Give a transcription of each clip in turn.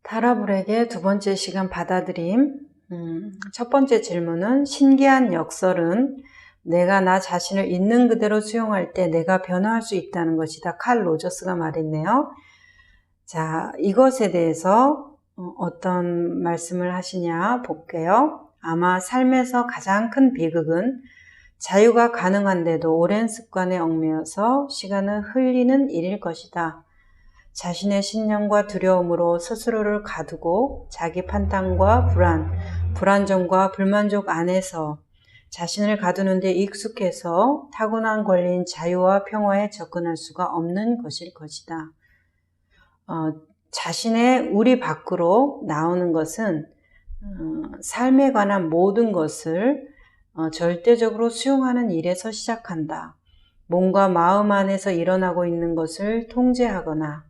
타라불에게 두 번째 시간 받아들임. 첫 번째 질문은 신기한 역설은 내가 나 자신을 있는 그대로 수용할 때 내가 변화할 수 있다는 것이다. 칼 로저스가 말했네요. 자, 이것에 대해서 어떤 말씀을 하시냐 볼게요. 아마 삶에서 가장 큰 비극은 자유가 가능한데도 오랜 습관에 얽매여서 시간을 흘리는 일일 것이다. 자신의 신념과 두려움으로 스스로를 가두고 자기 판단과 불안정과 불만족 안에서 자신을 가두는 데 익숙해서 타고난 권리인 자유와 평화에 접근할 수가 없는 것일 것이다. 자신의 우리 밖으로 나오는 것은 삶에 관한 모든 것을 절대적으로 수용하는 일에서 시작한다. 몸과 마음 안에서 일어나고 있는 것을 통제하거나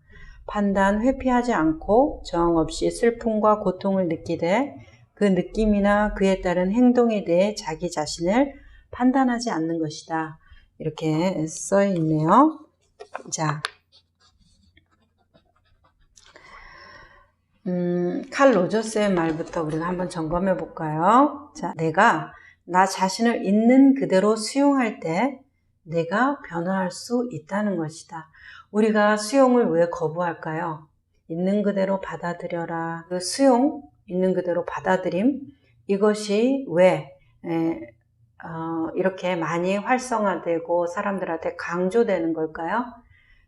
판단, 회피하지 않고 정없이 슬픔과 고통을 느끼되 그 느낌이나 그에 따른 행동에 대해 자기 자신을 판단하지 않는 것이다. 이렇게 써 있네요. 자, 칼 로저스의 말부터 우리가 한번 점검해 볼까요? 자, 내가 나 자신을 있는 그대로 수용할 때 내가 변화할 수 있다는 것이다. 우리가 수용을 왜 거부할까요? 있는 그대로 받아들여라. 그 수용, 있는 그대로 받아들임, 이것이 왜 이렇게 많이 활성화되고 사람들한테 강조되는 걸까요?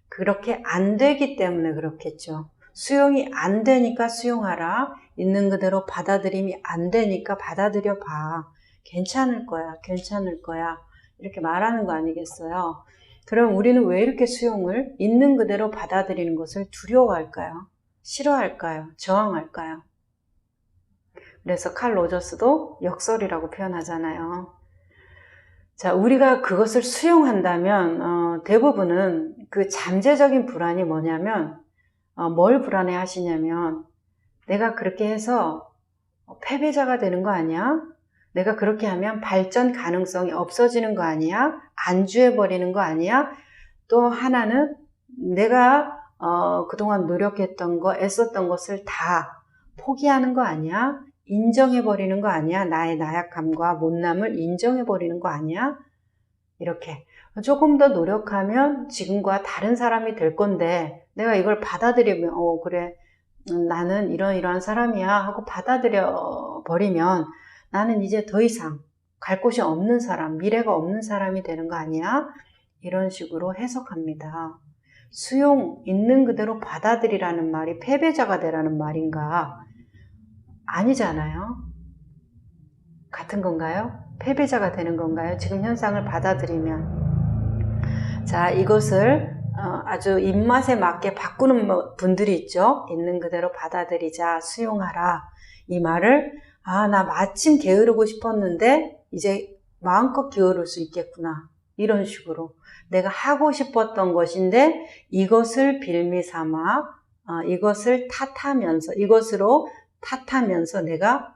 그렇게 안 되기 때문에 그렇겠죠. 수용이 안 되니까 수용하라. 있는 그대로 받아들임이 안 되니까 받아들여 봐. 괜찮을 거야. 괜찮을 거야. 이렇게 말하는 거 아니겠어요? 그럼 우리는 왜 이렇게 수용을 있는 그대로 받아들이는 것을 두려워할까요? 싫어할까요? 저항할까요? 그래서 칼 로저스도 역설이라고 표현하잖아요. 자, 우리가 그것을 수용한다면 대부분은 그 잠재적인 불안이 뭐냐면 뭘 불안해 하시냐면 내가 그렇게 해서 패배자가 되는 거 아니야? 내가 그렇게 하면 발전 가능성이 없어지는 거 아니야? 안주해버리는 거 아니야? 또 하나는 내가 그동안 노력했던 거, 애썼던 것을 다 포기하는 거 아니야? 인정해버리는 거 아니야? 나의 나약함과 못남을 인정해버리는 거 아니야? 이렇게 조금 더 노력하면 지금과 다른 사람이 될 건데 내가 이걸 받아들이면 그래 나는 이러한 사람이야 하고 받아들여 버리면 나는 이제 더 이상 갈 곳이 없는 사람, 미래가 없는 사람이 되는 거 아니야? 이런 식으로 해석합니다. 수용, 있는 그대로 받아들이라는 말이 패배자가 되라는 말인가? 아니잖아요. 같은 건가요? 패배자가 되는 건가요? 지금 현상을 받아들이면. 자, 이것을 아주 입맛에 맞게 바꾸는 분들이 있죠. 있는 그대로 받아들이자, 수용하라. 이 말을 나 마침 게으르고 싶었는데 이제 마음껏 게으를 수 있겠구나. 이런 식으로 내가 하고 싶었던 것인데 이것을 빌미 삼아 이것을 이것으로 탓하면서 내가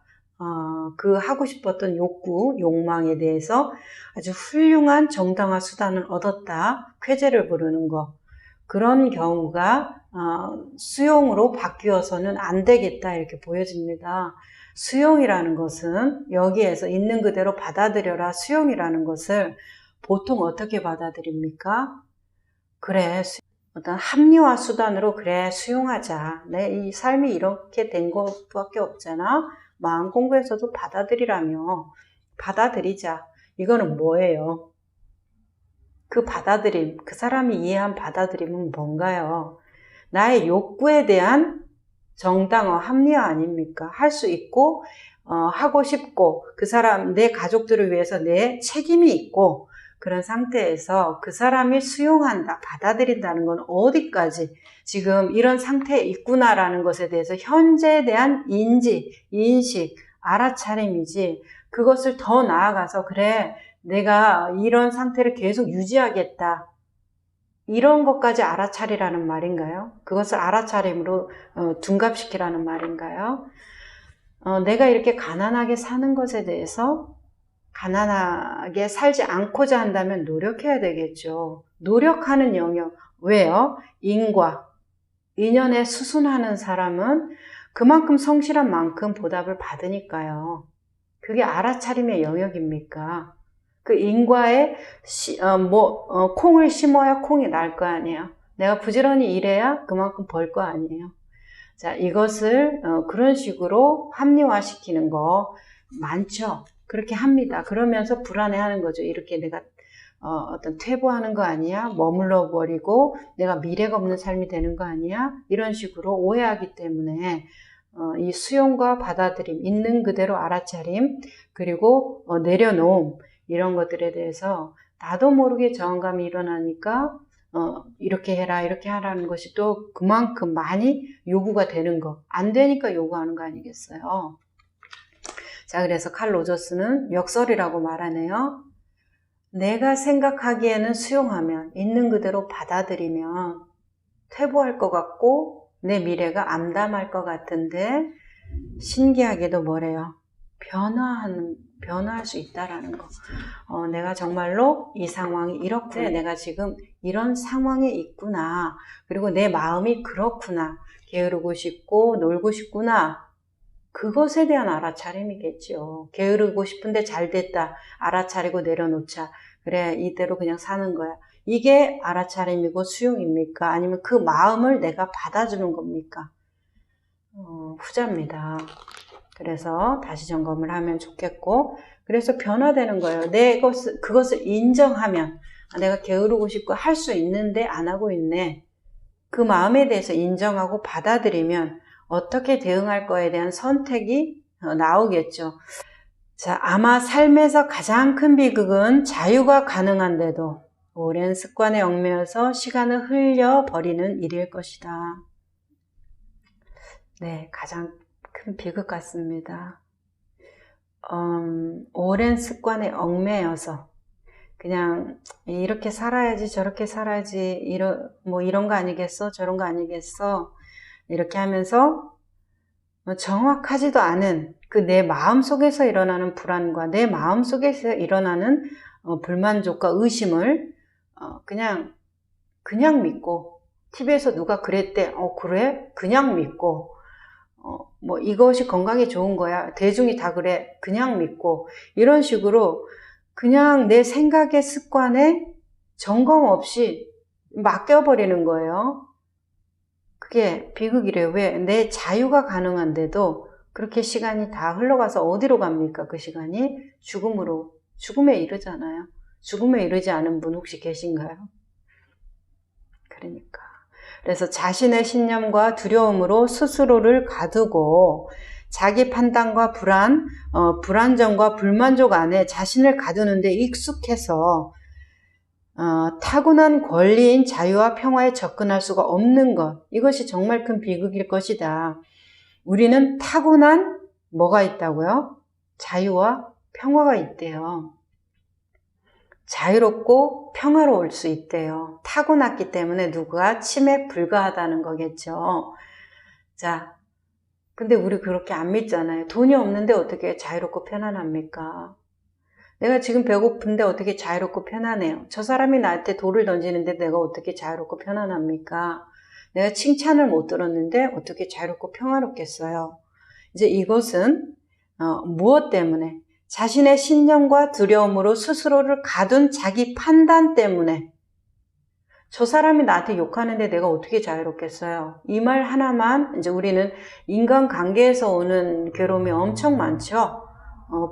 그 하고 싶었던 욕구, 욕망에 대해서 아주 훌륭한 정당화 수단을 얻었다. 쾌재를 부르는 거. 그런 경우가 수용으로 바뀌어서는 안 되겠다 이렇게 보여집니다. 수용이라는 것은 여기에서 있는 그대로 받아들여라. 수용이라는 것을 보통 어떻게 받아들입니까? 그래, 어떤 합리화 수단으로 그래 수용하자. 이 삶이 이렇게 된 것밖에 없잖아. 마음 공부에서도 받아들이라며. 받아들이자. 이거는 뭐예요? 그 받아들임, 그 사람이 이해한 받아들임은 뭔가요? 나의 욕구에 대한 정당화, 합리화 아닙니까? 할 수 있고 하고 싶고 그 사람, 내 가족들을 위해서 내 책임이 있고 그런 상태에서 그 사람이 수용한다, 받아들인다는 건 어디까지 지금 이런 상태에 있구나라는 것에 대해서 현재에 대한 인식, 알아차림이지 그것을 더 나아가서 그래 내가 이런 상태를 계속 유지하겠다. 이런 것까지 알아차리라는 말인가요? 그것을 알아차림으로 둔갑시키라는 말인가요? 내가 이렇게 가난하게 사는 것에 대해서 가난하게 살지 않고자 한다면 노력해야 되겠죠. 노력하는 영역. 왜요? 인연에 수순하는 사람은 그만큼 성실한 만큼 보답을 받으니까요. 그게 알아차림의 영역입니까? 그 인과에 콩을 심어야 콩이 날 거 아니에요. 내가 부지런히 일해야 그만큼 벌 거 아니에요. 자, 이것을 그런 식으로 합리화시키는 거 많죠. 그렇게 합니다. 그러면서 불안해하는 거죠. 이렇게 내가 어떤 퇴보하는 거 아니야? 머물러 버리고 내가 미래가 없는 삶이 되는 거 아니야? 이런 식으로 오해하기 때문에 이 수용과 받아들임, 있는 그대로 알아차림, 그리고 내려놓음, 이런 것들에 대해서 나도 모르게 저항감이 일어나니까 이렇게 해라, 이렇게 하라는 것이 또 그만큼 많이 요구가 되는 거. 안 되니까 요구하는 거 아니겠어요? 자, 그래서 칼 로저스는 역설이라고 말하네요. 내가 생각하기에는 수용하면, 있는 그대로 받아들이면 퇴보할 것 같고 내 미래가 암담할 것 같은데 신기하게도 뭐래요? 변화할 수 있다라는 거. 내가 정말로 이 상황이 이렇게 내가 지금 이런 상황에 있구나. 그리고 내 마음이 그렇구나. 게으르고 싶고 놀고 싶구나. 그것에 대한 알아차림이겠죠. 게으르고 싶은데 잘 됐다. 알아차리고 내려놓자. 그래, 이대로 그냥 사는 거야. 이게 알아차림이고 수용입니까? 아니면 그 마음을 내가 받아주는 겁니까? 후자입니다. 그래서 다시 점검을 하면 좋겠고, 그래서 변화되는 거예요. 그것을 인정하면, 내가 게으르고 싶고 할 수 있는데 안 하고 있네. 그 마음에 대해서 인정하고 받아들이면 어떻게 대응할 거에 대한 선택이 나오겠죠. 자, 아마 삶에서 가장 큰 비극은 자유가 가능한데도 오랜 습관에 얽매여서 시간을 흘려버리는 일일 것이다. 네, 가장 큰 비극 같습니다. 오랜 습관에 얽매여서 그냥 이렇게 살아야지 저렇게 살아야지 이런 거 아니겠어 저런 거 아니겠어 이렇게 하면서 정확하지도 않은 그 내 마음 속에서 일어나는 불안과 내 마음 속에서 일어나는 불만족과 의심을 그냥 믿고, TV에서 누가 그랬대, 그래? 그냥 믿고, 이것이 건강에 좋은 거야. 대중이 다 그래. 그냥 믿고, 이런 식으로 그냥 내 생각의 습관에 점검 없이 맡겨버리는 거예요. 그게 비극이래요. 왜? 내 자유가 가능한데도 그렇게 시간이 다 흘러가서 어디로 갑니까? 그 시간이 죽음에 이르잖아요. 죽음에 이르지 않은 분 혹시 계신가요? 그러니까. 그래서 자신의 신념과 두려움으로 스스로를 가두고 자기 판단과 불안정과 불만족 안에 자신을 가두는데 익숙해서 타고난 권리인 자유와 평화에 접근할 수가 없는 것. 이것이 정말 큰 비극일 것이다. 우리는 타고난 뭐가 있다고요? 자유와 평화가 있대요. 자유롭고 평화로울 수 있대요. 타고났기 때문에 누가 침해 불가하다는 거겠죠. 자, 근데 우리 그렇게 안 믿잖아요. 돈이 없는데 어떻게 자유롭고 편안합니까? 내가 지금 배고픈데 어떻게 자유롭고 편안해요? 저 사람이 나한테 돌을 던지는데 내가 어떻게 자유롭고 편안합니까? 내가 칭찬을 못 들었는데 어떻게 자유롭고 평화롭겠어요? 이제 이것은 무엇 때문에? 자신의 신념과 두려움으로 스스로를 가둔 자기 판단 때문에 저 사람이 나한테 욕하는데 내가 어떻게 자유롭겠어요? 이 말 하나만 이제 우리는 인간관계에서 오는 괴로움이 엄청 많죠.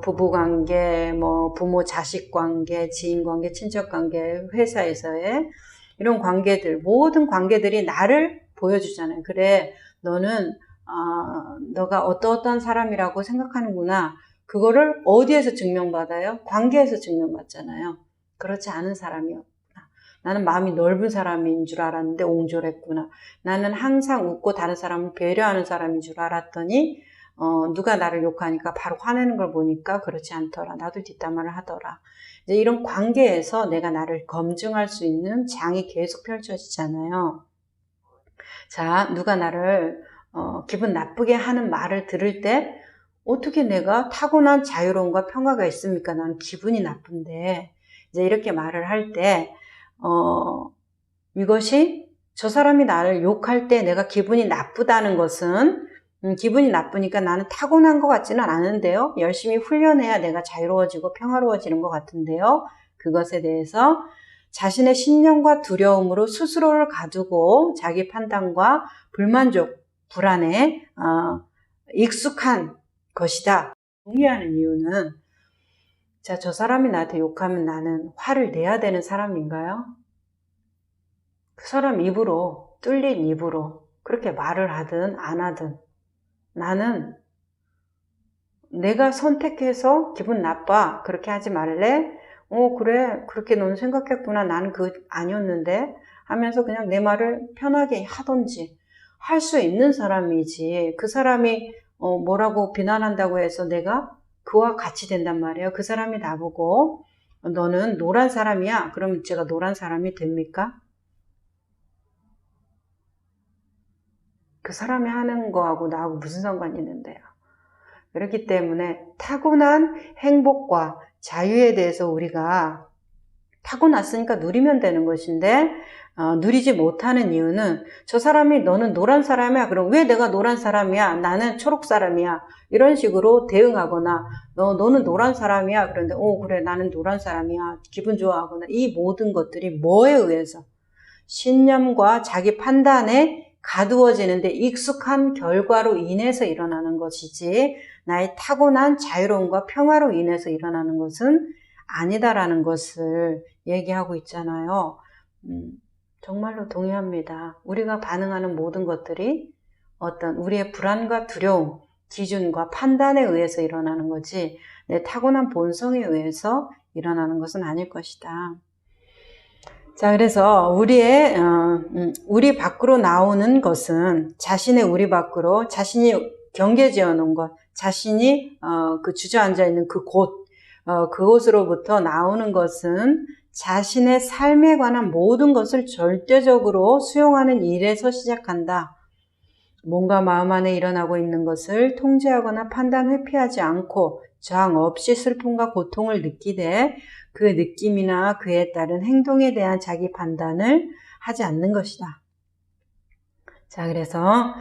부부관계, 부모 자식 관계, 지인 관계, 친척 관계, 회사에서의 이런 관계들, 모든 관계들이 나를 보여주잖아요. 그래, 너는 너가 어떠한 사람이라고 생각하는구나. 그거를 어디에서 증명받아요? 관계에서 증명받잖아요. 그렇지 않은 사람이요. 나는 마음이 넓은 사람인 줄 알았는데 옹졸했구나. 나는 항상 웃고 다른 사람을 배려하는 사람인 줄 알았더니 누가 나를 욕하니까 바로 화내는 걸 보니까 그렇지 않더라. 나도 뒷담화를 하더라. 이제 이런 관계에서 내가 나를 검증할 수 있는 장이 계속 펼쳐지잖아요. 자, 누가 나를 기분 나쁘게 하는 말을 들을 때 어떻게 내가 타고난 자유로움과 평화가 있습니까? 나는 기분이 나쁜데. 이제 이렇게 말을 할 때 이것이 저 사람이 나를 욕할 때 내가 기분이 나쁘다는 것은 기분이 나쁘니까 나는 타고난 것 같지는 않은데요. 열심히 훈련해야 내가 자유로워지고 평화로워지는 것 같은데요. 그것에 대해서 자신의 신념과 두려움으로 스스로를 가두고 자기 판단과 불만족, 불안에 익숙한 것이다. 동의하는 이유는 자, 저 사람이 나한테 욕하면 나는 화를 내야 되는 사람인가요? 그 사람 입으로, 뚫린 입으로 그렇게 말을 하든 안 하든 나는 내가 선택해서 기분 나빠 그렇게 하지 말래? 그래 그렇게 넌 생각했구나 나는 아니었는데 하면서 그냥 내 말을 편하게 하던지 할 수 있는 사람이지 그 사람이 뭐라고 비난한다고 해서 내가 그와 같이 된단 말이에요. 그 사람이 나보고 너는 노란 사람이야. 그럼 제가 노란 사람이 됩니까? 그 사람이 하는 거하고 나하고 무슨 상관이 있는데요. 그렇기 때문에 타고난 행복과 자유에 대해서 우리가 타고났으니까 누리면 되는 것인데 누리지 못하는 이유는 저 사람이 너는 노란 사람이야. 그럼 왜 내가 노란 사람이야? 나는 초록 사람이야. 이런 식으로 대응하거나 너는 노란 사람이야. 그런데 그래 나는 노란 사람이야. 기분 좋아하거나 이 모든 것들이 뭐에 의해서 신념과 자기 판단에 가두어지는데 익숙한 결과로 인해서 일어나는 것이지 나의 타고난 자유로움과 평화로 인해서 일어나는 것은 아니다라는 것을 얘기하고 있잖아요. 정말로 동의합니다. 우리가 반응하는 모든 것들이 어떤 우리의 불안과 두려움, 기준과 판단에 의해서 일어나는 거지 내 타고난 본성에 의해서 일어나는 것은 아닐 것이다. 자, 그래서 우리 밖으로 나오는 것은 자신의 우리 밖으로 자신이 경계 지어 놓은 것, 자신이 그 주저앉아 있는 그 곳, 그곳으로부터 나오는 것은 자신의 삶에 관한 모든 것을 절대적으로 수용하는 일에서 시작한다. 몸과 마음 안에 일어나고 있는 것을 통제하거나 판단 회피하지 않고 저항 없이 슬픔과 고통을 느끼되 그 느낌이나 그에 따른 행동에 대한 자기 판단을 하지 않는 것이다. 자, 그래서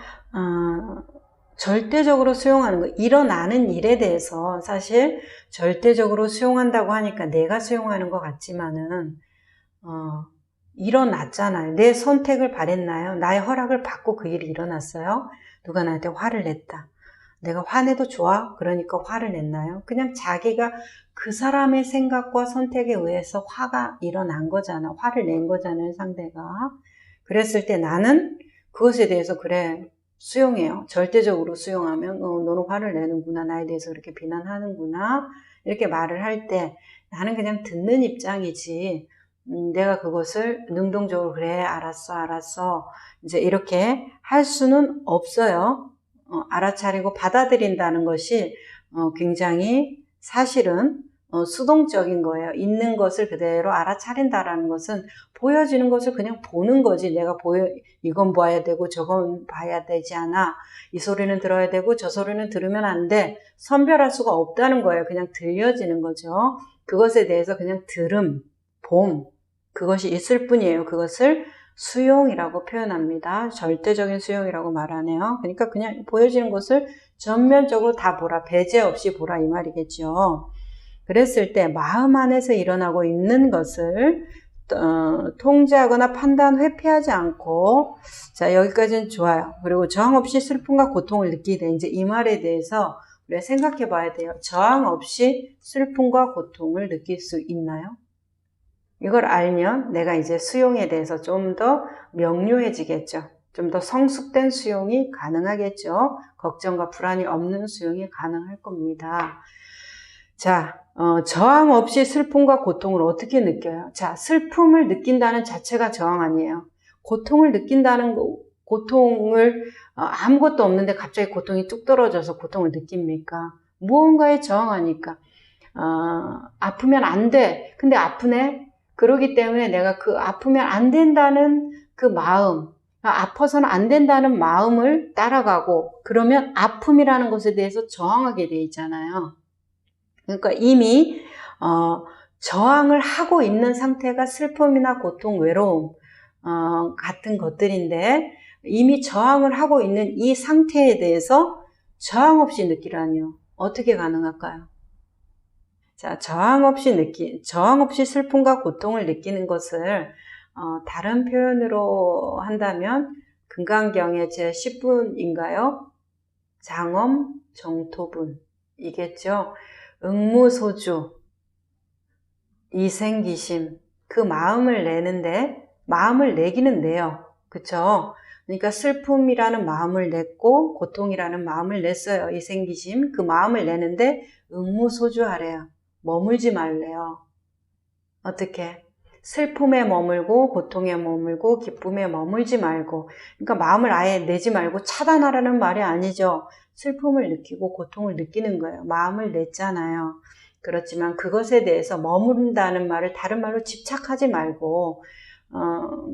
절대적으로 수용하는 거, 일어나는 일에 대해서 사실 절대적으로 수용한다고 하니까 내가 수용하는 것 같지만은 일어났잖아요. 내 선택을 바랬나요? 나의 허락을 받고 그 일이 일어났어요? 누가 나한테 화를 냈다. 내가 화내도 좋아? 그러니까 화를 냈나요? 그냥 자기가 그 사람의 생각과 선택에 의해서 화가 일어난 거잖아. 화를 낸 거잖아요, 상대가. 그랬을 때 나는 그것에 대해서 그래, 수용해요. 절대적으로 수용하면 너는 화를 내는구나. 나에 대해서 그렇게 비난하는구나. 이렇게 말을 할 때 나는 그냥 듣는 입장이지 내가 그것을 능동적으로 그래 알았어 이제 이렇게 할 수는 없어요. 알아차리고 받아들인다는 것이 굉장히 사실은 수동적인 거예요. 있는 것을 그대로 알아차린다라는 것은 보여지는 것을 그냥 보는 거지. 내가 이건 봐야 되고 저건 봐야 되지 않아. 이 소리는 들어야 되고 저 소리는 들으면 안 돼. 선별할 수가 없다는 거예요. 그냥 들려지는 거죠. 그것에 대해서 그냥 그것이 있을 뿐이에요. 그것을 수용이라고 표현합니다. 절대적인 수용이라고 말하네요. 그러니까 그냥 보여지는 것을 전면적으로 다 보라. 배제 없이 보라 이 말이겠죠. 그랬을 때 마음 안에서 일어나고 있는 것을 통제하거나 판단 회피하지 않고 자 여기까지는 좋아요. 그리고 저항 없이 슬픔과 고통을 느끼되 이제 이 말에 대해서 우리가 생각해 봐야 돼요. 저항 없이 슬픔과 고통을 느낄 수 있나요? 이걸 알면 내가 이제 수용에 대해서 좀 더 명료해지겠죠. 좀 더 성숙된 수용이 가능하겠죠. 걱정과 불안이 없는 수용이 가능할 겁니다. 자, 저항 없이 슬픔과 고통을 어떻게 느껴요? 자, 슬픔을 느낀다는 자체가 저항 아니에요. 고통을 느낀다는 고통을 아무것도 없는데 갑자기 고통이 뚝 떨어져서 고통을 느낍니까? 무언가에 저항하니까 아프면 안 돼. 근데 아프네. 그러기 때문에 내가 그 아프면 안 된다는 그 마음, 아파서는 안 된다는 마음을 따라가고 그러면 아픔이라는 것에 대해서 저항하게 돼 있잖아요. 그러니까 이미 저항을 하고 있는 상태가 슬픔이나 고통, 외로움 같은 것들인데 이미 저항을 하고 있는 이 상태에 대해서 저항 없이 느끼라니요. 어떻게 가능할까요? 자, 저항 없이 슬픔과 고통을 느끼는 것을 다른 표현으로 한다면 금강경의 제 10분인가요? 장엄 정토분 이겠죠. 응무소주, 이생기심, 그 마음을 내는데 마음을 내기는 내요. 그쵸? 그러니까 슬픔이라는 마음을 냈고 고통이라는 마음을 냈어요. 이생기심, 그 마음을 내는데 응무소주하래요. 머물지 말래요. 어떻게? 슬픔에 머물고 고통에 머물고 기쁨에 머물지 말고, 그러니까 마음을 아예 내지 말고 차단하라는 말이 아니죠. 슬픔을 느끼고 고통을 느끼는 거예요. 마음을 냈잖아요. 그렇지만 그것에 대해서 머무른다는 말을 다른 말로 집착하지 말고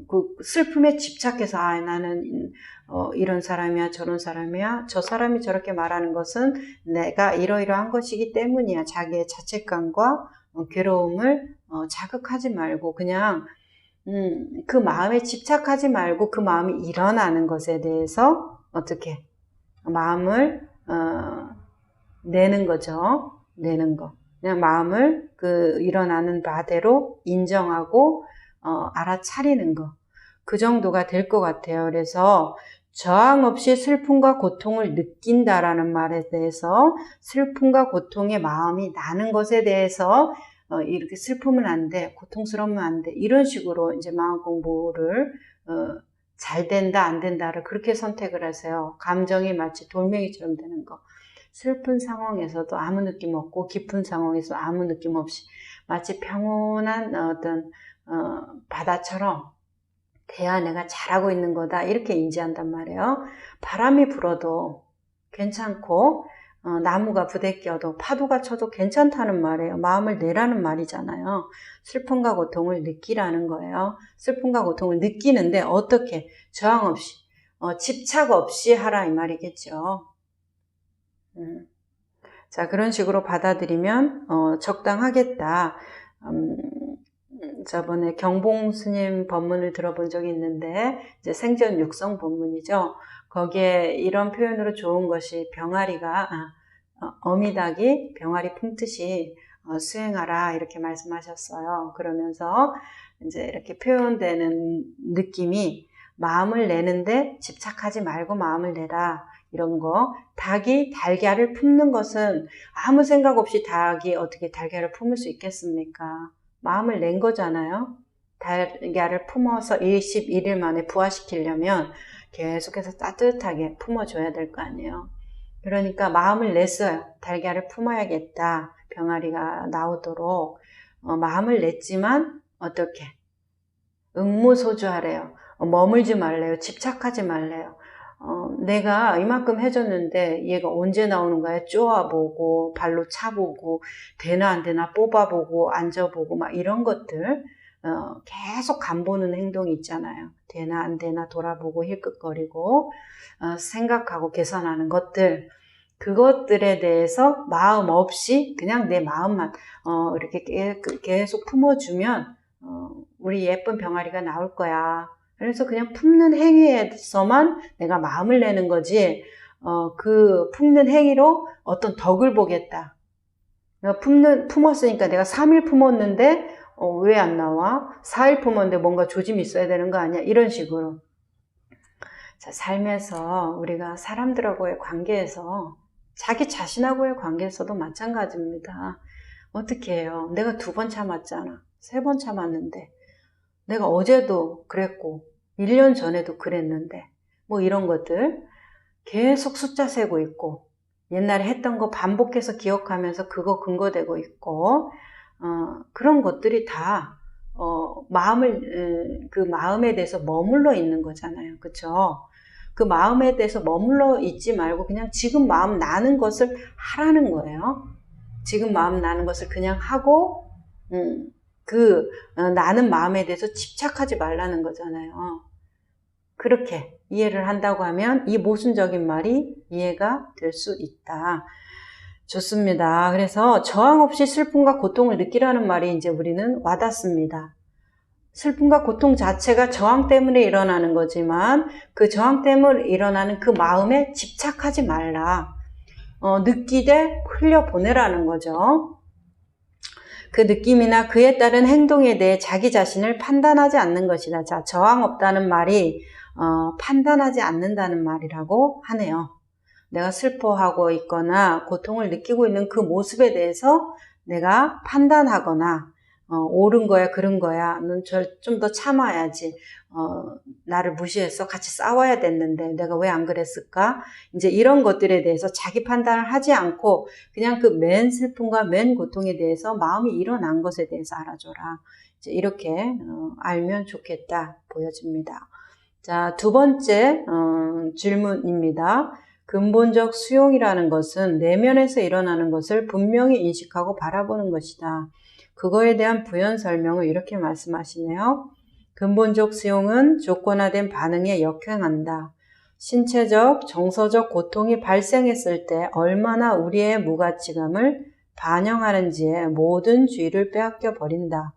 그 슬픔에 집착해서 나는 이런 사람이야 저런 사람이야 저 사람이 저렇게 말하는 것은 내가 이러이러한 것이기 때문이야. 자기의 자책감과 괴로움을 자극하지 말고 그냥 그 마음에 집착하지 말고 그 마음이 일어나는 것에 대해서 어떻게 마음을 내는 거죠. 내는 거. 그냥 마음을 그 일어나는 바대로 인정하고 알아차리는 거. 그 정도가 될 것 같아요. 그래서 저항 없이 슬픔과 고통을 느낀다라는 말에 대해서 슬픔과 고통의 마음이 나는 것에 대해서 이렇게 슬프면 안 돼, 고통스러우면 안 돼, 이런 식으로 이제 마음 공부를 잘 된다, 안 된다를 그렇게 선택을 하세요. 감정이 마치 돌멩이처럼 되는 거. 슬픈 상황에서도 아무 느낌 없고 깊은 상황에서 아무 느낌 없이 마치 평온한 어떤 바다처럼 대야 내가 잘하고 있는 거다 이렇게 인지한단 말이에요. 바람이 불어도 괜찮고 나무가 부대껴도 파도가 쳐도 괜찮다는 말이에요. 마음을 내라는 말이잖아요. 슬픔과 고통을 느끼라는 거예요. 슬픔과 고통을 느끼는데 어떻게? 저항 없이 집착 없이 하라 이 말이겠죠. 자, 그런 식으로 받아들이면 적당하겠다. 저번에 경봉 스님 법문을 들어본 적이 있는데 이제 생전 육성 법문이죠. 거기에 이런 표현으로 좋은 것이 병아리가 어미닭이 병아리 품듯이 수행하라 이렇게 말씀하셨어요. 그러면서 이제 이렇게 표현되는 느낌이 마음을 내는데 집착하지 말고 마음을 내라. 이런 거. 닭이 달걀을 품는 것은 아무 생각 없이 닭이 어떻게 달걀을 품을 수 있겠습니까? 마음을 낸 거잖아요. 달걀을 품어서 21일 만에 부화시키려면 계속해서 따뜻하게 품어줘야 될 거 아니에요. 그러니까 마음을 냈어요. 달걀을 품어야겠다. 병아리가 나오도록. 마음을 냈지만 어떻게? 응무소주하래요. 머물지 말래요. 집착하지 말래요. 내가 이만큼 해줬는데 얘가 언제 나오는가에 쪼아보고 발로 차보고 되나 안 되나 뽑아보고 앉아보고 막 이런 것들 계속 간보는 행동이 있잖아요. 되나 안 되나 돌아보고 힐끗거리고 생각하고 계산하는 것들, 그것들에 대해서 마음 없이 그냥 내 마음만 이렇게 계속 품어주면 우리 예쁜 병아리가 나올 거야. 그래서 그냥 품는 행위에서만 내가 마음을 내는 거지, 그 품는 행위로 어떤 덕을 보겠다. 내가 품었으니까 내가 3일 품었는데, 왜 안 나와? 4일 품었는데 뭔가 조짐이 있어야 되는 거 아니야? 이런 식으로. 자, 삶에서 우리가 사람들하고의 관계에서, 자기 자신하고의 관계에서도 마찬가지입니다. 어떻게 해요? 내가 2번 참았잖아. 3번 참았는데. 내가 어제도 그랬고 1년 전에도 그랬는데 뭐 이런 것들 계속 숫자 세고 있고 옛날에 했던 거 반복해서 기억하면서 그거 근거되고 있고 그런 것들이 다 그 마음에 대해서 머물러 있는 거잖아요. 그쵸? 그 마음에 대해서 머물러 있지 말고 그냥 지금 마음 나는 것을 하라는 거예요. 지금 마음 나는 것을 그냥 하고 나는 마음에 대해서 집착하지 말라는 거잖아요. 그렇게 이해를 한다고 하면 이 모순적인 말이 이해가 될 수 있다. 좋습니다. 그래서 저항 없이 슬픔과 고통을 느끼라는 말이 이제 우리는 와닿습니다. 슬픔과 고통 자체가 저항 때문에 일어나는 거지만 그 저항 때문에 일어나는 그 마음에 집착하지 말라. 느끼되 흘려보내라는 거죠. 그 느낌이나 그에 따른 행동에 대해 자기 자신을 판단하지 않는 것이다. 자, 저항 없다는 말이 판단하지 않는다는 말이라고 하네요. 내가 슬퍼하고 있거나 고통을 느끼고 있는 그 모습에 대해서 내가 판단하거나 옳은 거야, 그른 거야, 넌 좀 더 참아야지, 나를 무시했어, 같이 싸워야 됐는데 내가 왜 안 그랬을까, 이제 이런 것들에 대해서 자기 판단을 하지 않고 그냥 그 맨 슬픔과 맨 고통에 대해서 마음이 일어난 것에 대해서 알아줘라. 이제 이렇게 알면 좋겠다 보여집니다. 자, 두 번째 질문입니다. 근본적 수용이라는 것은 내면에서 일어나는 것을 분명히 인식하고 바라보는 것이다. 그거에 대한 부연 설명을 이렇게 말씀하시네요. 근본적 수용은 조건화된 반응에 역행한다. 신체적, 정서적 고통이 발생했을 때 얼마나 우리의 무가치감을 반영하는지에 모든 주의를 빼앗겨 버린다.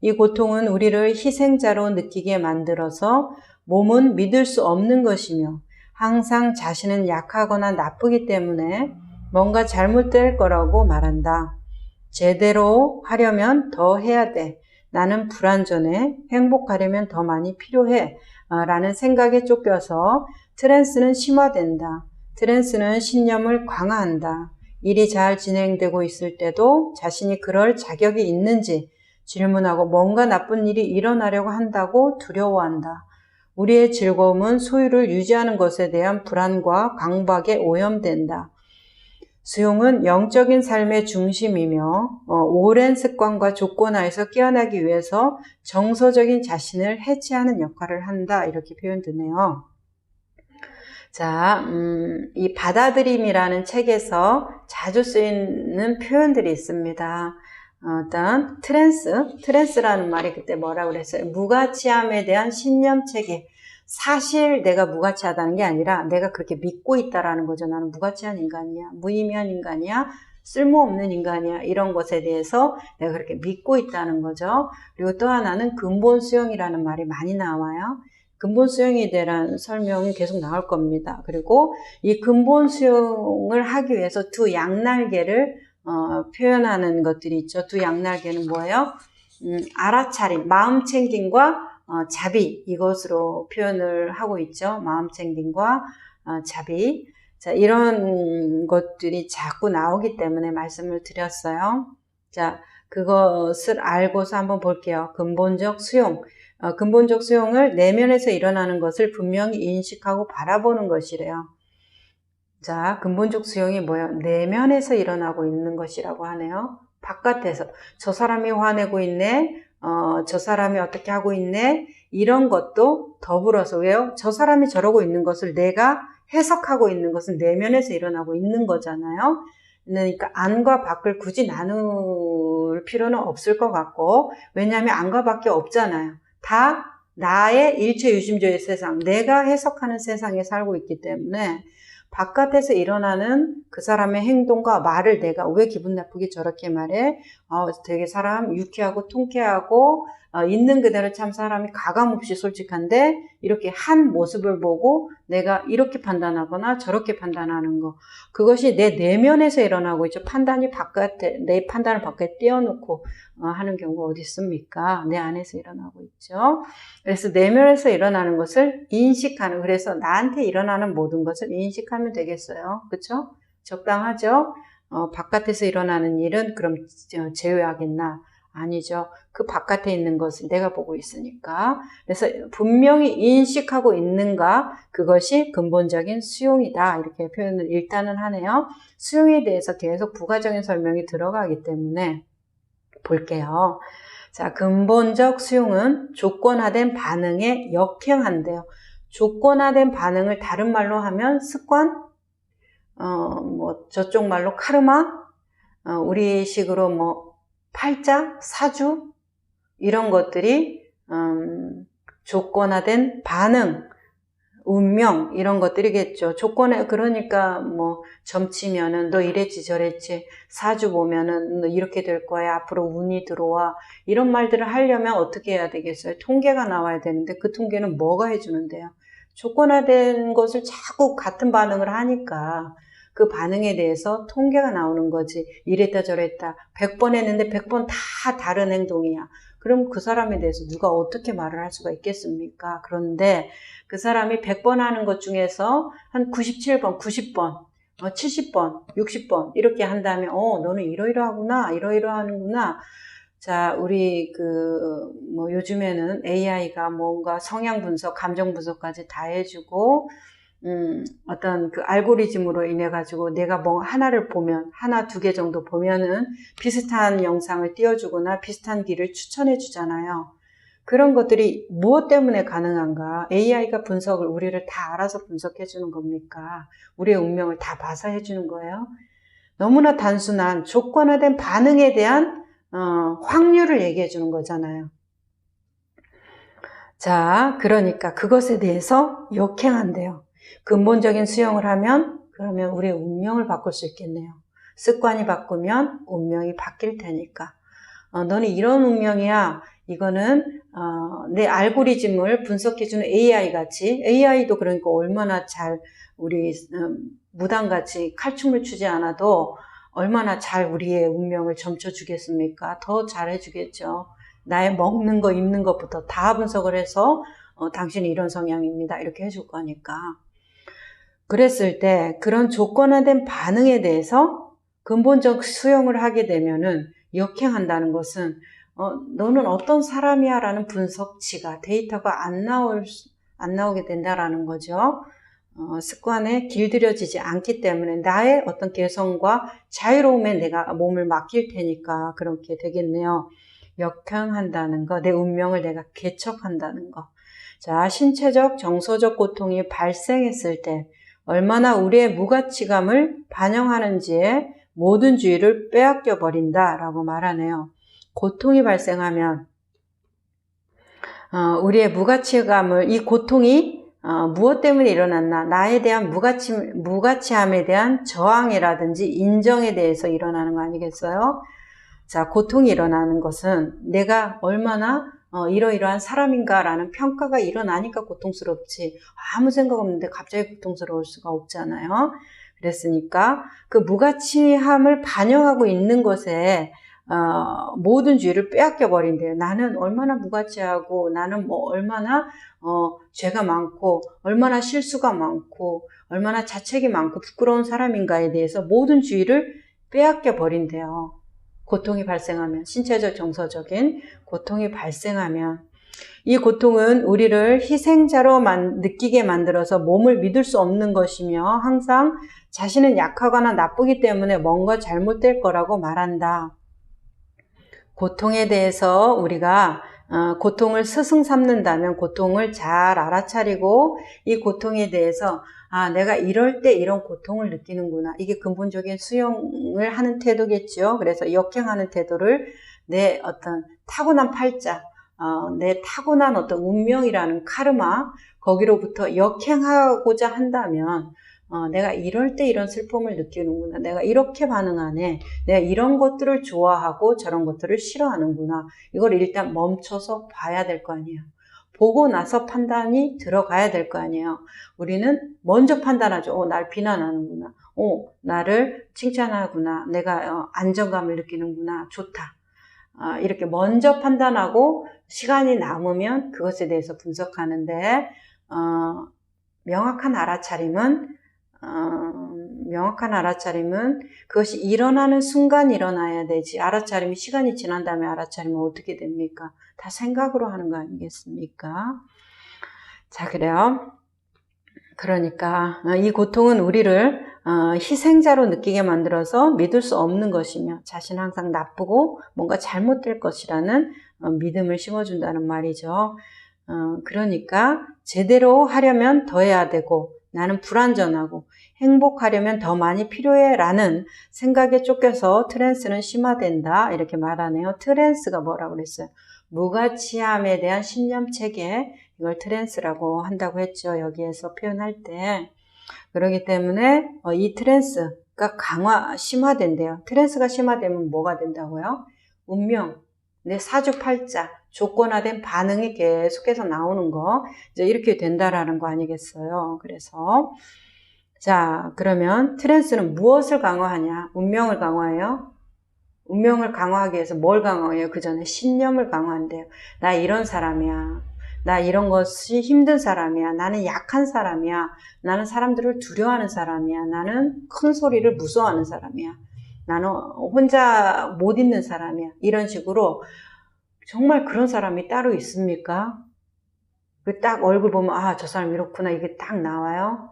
이 고통은 우리를 희생자로 느끼게 만들어서 몸은 믿을 수 없는 것이며 항상 자신은 약하거나 나쁘기 때문에 뭔가 잘못될 거라고 말한다. 제대로 하려면 더 해야 돼. 나는 불완전해. 행복하려면 더 많이 필요해. 라는 생각에 쫓겨서 트랜스는 심화된다. 트랜스는 신념을 강화한다. 일이 잘 진행되고 있을 때도 자신이 그럴 자격이 있는지 질문하고 뭔가 나쁜 일이 일어나려고 한다고 두려워한다. 우리의 즐거움은 소유를 유지하는 것에 대한 불안과 강박에 오염된다. 수용은 영적인 삶의 중심이며 오랜 습관과 조건하에서 깨어나기 위해서 정서적인 자신을 해체하는 역할을 한다. 이렇게 표현되네요. 자, 이 받아들임이라는 책에서 자주 쓰이는 표현들이 있습니다. 일단 트랜스라는 말이 그때 뭐라고 그랬어요? 무가치함에 대한 신념 체계. 사실 내가 무가치하다는 게 아니라 내가 그렇게 믿고 있다라는 거죠. 나는 무가치한 인간이야, 무의미한 인간이야, 쓸모없는 인간이야, 이런 것에 대해서 내가 그렇게 믿고 있다는 거죠. 그리고 또 하나는 근본 수용이라는 말이 많이 나와요. 근본 수용에 대한 설명이 계속 나올 겁니다. 그리고 이 근본 수용을 하기 위해서 두 양날개를 표현하는 것들이 있죠. 두 양날개는 뭐예요? 알아차림, 마음 챙김과 자비, 이것으로 표현을 하고 있죠. 마음 챙김과 자비. 자, 이런 것들이 자꾸 나오기 때문에 말씀을 드렸어요. 자, 그것을 알고서 한번 볼게요. 근본적 수용. 근본적 수용을 내면에서 일어나는 것을 분명히 인식하고 바라보는 것이래요. 자, 근본적 수용이 뭐예요? 내면에서 일어나고 있는 것이라고 하네요. 바깥에서 저 사람이 화내고 있네, 저 사람이 어떻게 하고 있네, 이런 것도 더불어서, 왜요? 저 사람이 저러고 있는 것을 내가 해석하고 있는 것은 내면에서 일어나고 있는 거잖아요. 그러니까 안과 밖을 굳이 나눌 필요는 없을 것 같고, 왜냐하면 안과 밖이 없잖아요. 다 나의 일체유심조의 세상, 내가 해석하는 세상에 살고 있기 때문에 바깥에서 일어나는 그 사람의 행동과 말을 내가 왜 기분 나쁘게 저렇게 말해? 되게 사람 유쾌하고 통쾌하고 있는 그대로 참 사람이 가감없이 솔직한데 이렇게 한 모습을 보고 내가 이렇게 판단하거나 저렇게 판단하는 거, 그것이 내 내면에서 일어나고 있죠. 판단이 바깥에, 내 판단을 바깥에 띄워놓고 하는 경우가 어디 있습니까? 내 안에서 일어나고 있죠. 그래서 내면에서 일어나는 것을 인식하는, 그래서 나한테 일어나는 모든 것을 인식하면 되겠어요. 그렇죠? 적당하죠? 바깥에서 일어나는 일은 그럼 제외하겠나? 아니죠. 그 바깥에 있는 것을 내가 보고 있으니까. 그래서 분명히 인식하고 있는가, 그것이 근본적인 수용이다. 이렇게 표현을 일단은 하네요. 수용에 대해서 계속 부가적인 설명이 들어가기 때문에 볼게요. 자, 근본적 수용은 조건화된 반응에 역행한대요. 조건화된 반응을 다른 말로 하면 습관, 저쪽 말로 카르마, 우리식으로 팔자, 사주, 이런 것들이 조건화된 반응, 운명 이런 것들이겠죠. 조건에 그러니까 뭐 점치면은 너 이랬지 저랬지 사주 보면은 너 이렇게 될 거야 앞으로 운이 들어와 이런 말들을 하려면 어떻게 해야 되겠어요? 통계가 나와야 되는데 그 통계는 뭐가 해주는데요? 조건화된 것을 자꾸 같은 반응을 하니까 그 반응에 대해서 통계가 나오는 거지. 이랬다 저랬다 100번 했는데 100번 다 다른 행동이야. 그럼 그 사람에 대해서 누가 어떻게 말을 할 수가 있겠습니까? 그런데 그 사람이 100번 하는 것 중에서 한 97번, 90번, 70번, 60번 이렇게 한다면 너는 이러이러하구나, 이러이러하는구나. 자, 우리 뭐 요즘에는 AI가 뭔가 성향 분석, 감정 분석까지 다 해주고 어떤 그 알고리즘으로 인해 가지고 내가 뭐 하나를 보면 하나 두 개 정도 보면은 비슷한 영상을 띄워주거나 비슷한 길을 추천해 주잖아요. 그런 것들이 무엇 때문에 가능한가? AI가 분석을 우리를 다 알아서 분석해 주는 겁니까? 우리의 운명을 다 봐서 해 주는 거예요? 너무나 단순한 조건화된 반응에 대한 확률을 얘기해 주는 거잖아요. 자, 그러니까 그것에 대해서 역행한대요. 근본적인 수용을 하면 그러면 우리의 운명을 바꿀 수 있겠네요. 습관이 바꾸면 운명이 바뀔 테니까. 너는 이런 운명이야. 이거는 내 알고리즘을 분석해주는 AI 같이 AI도 그러니까 얼마나 잘 우리 무당같이 칼춤을 추지 않아도 얼마나 잘 우리의 운명을 점쳐주겠습니까? 더 잘해주겠죠. 나의 먹는 거, 입는 것부터 다 분석을 해서 당신이 이런 성향입니다. 이렇게 해줄 거니까. 그랬을 때 그런 조건화된 반응에 대해서 근본적 수용을 하게 되면은 역행한다는 것은 너는 어떤 사람이야 라는 분석치가 데이터가 안 나오게 된다라는 거죠. 습관에 길들여지지 않기 때문에 나의 어떤 개성과 자유로움에 내가 몸을 맡길 테니까 그렇게 되겠네요. 역행한다는 거, 내 운명을 내가 개척한다는 거. 자, 신체적, 정서적 고통이 발생했을 때 얼마나 우리의 무가치감을 반영하는지에 모든 주의를 빼앗겨 버린다라고 말하네요. 고통이 발생하면 우리의 무가치감을 이 고통이 무엇 때문에 일어났나 나에 대한 무가치함에 대한 저항이라든지 인정에 대해서 일어나는 거 아니겠어요? 자, 고통이 일어나는 것은 내가 얼마나 이러이러한 사람인가라는 평가가 일어나니까 고통스럽지 아무 생각 없는데 갑자기 고통스러울 수가 없잖아요. 그랬으니까 그 무가치함을 반영하고 있는 것에 모든 주의를 빼앗겨 버린대요. 나는 얼마나 무가치하고 나는 뭐 얼마나 죄가 많고 얼마나 실수가 많고 얼마나 자책이 많고 부끄러운 사람인가에 대해서 모든 주의를 빼앗겨 버린대요. 고통이 발생하면 신체적 정서적인 고통이 발생하면 이 고통은 우리를 희생자로 느끼게 만들어서 몸을 믿을 수 없는 것이며 항상 자신은 약하거나 나쁘기 때문에 뭔가 잘못될 거라고 말한다. 고통에 대해서 우리가 고통을 스승 삼는다면 고통을 잘 알아차리고 이 고통에 대해서 내가 이럴 때 이런 고통을 느끼는구나. 이게 근본적인 수용을 하는 태도겠죠. 그래서 역행하는 태도를 내 어떤 타고난 팔자, 내 타고난 어떤 운명이라는 카르마, 거기로부터 역행하고자 한다면 내가 이럴 때 이런 슬픔을 느끼는구나. 내가 이렇게 반응하네. 내가 이런 것들을 좋아하고 저런 것들을 싫어하는구나. 이걸 일단 멈춰서 봐야 될 거 아니에요. 보고 나서 판단이 들어가야 될 거 아니에요. 우리는 먼저 판단하죠. 날 비난하는구나. 나를 칭찬하구나. 내가 안정감을 느끼는구나. 좋다. 이렇게 먼저 판단하고 시간이 남으면 그것에 대해서 분석하는데 명확한 알아차림은 그것이 일어나는 순간 일어나야 되지. 알아차림이 시간이 지난 다음에 알아차리면 어떻게 됩니까? 다 생각으로 하는 거 아니겠습니까? 자, 그래요. 그러니까 이 고통은 우리를 희생자로 느끼게 만들어서 믿을 수 없는 것이며 자신은 항상 나쁘고 뭔가 잘못될 것이라는 믿음을 심어준다는 말이죠. 그러니까 제대로 하려면 더 해야 되고 나는 불완전하고 행복하려면 더 많이 필요해 라는 생각에 쫓겨서 트랜스는 심화된다 이렇게 말하네요. 트랜스가 뭐라고 그랬어요? 무가치함에 대한 신념체계, 이걸 트랜스라고 한다고 했죠. 여기에서 표현할 때. 그렇기 때문에 이 트랜스가 심화된대요. 트랜스가 심화되면 뭐가 된다고요? 운명, 내 사주팔자, 조건화된 반응이 계속해서 나오는 거, 이제 이렇게 된다라는 거 아니겠어요? 그래서 자, 그러면 트랜스는 무엇을 강화하냐? 운명을 강화해요? 운명을 강화하기 위해서 뭘 강화해요? 그 전에 신념을 강화한대요. 나 이런 사람이야. 나 이런 것이 힘든 사람이야. 나는 약한 사람이야. 나는 사람들을 두려워하는 사람이야. 나는 큰 소리를 무서워하는 사람이야. 나는 혼자 못 있는 사람이야. 이런 식으로 정말 그런 사람이 따로 있습니까? 그 딱 얼굴 보면 아, 저 사람 이렇구나. 이게 딱 나와요.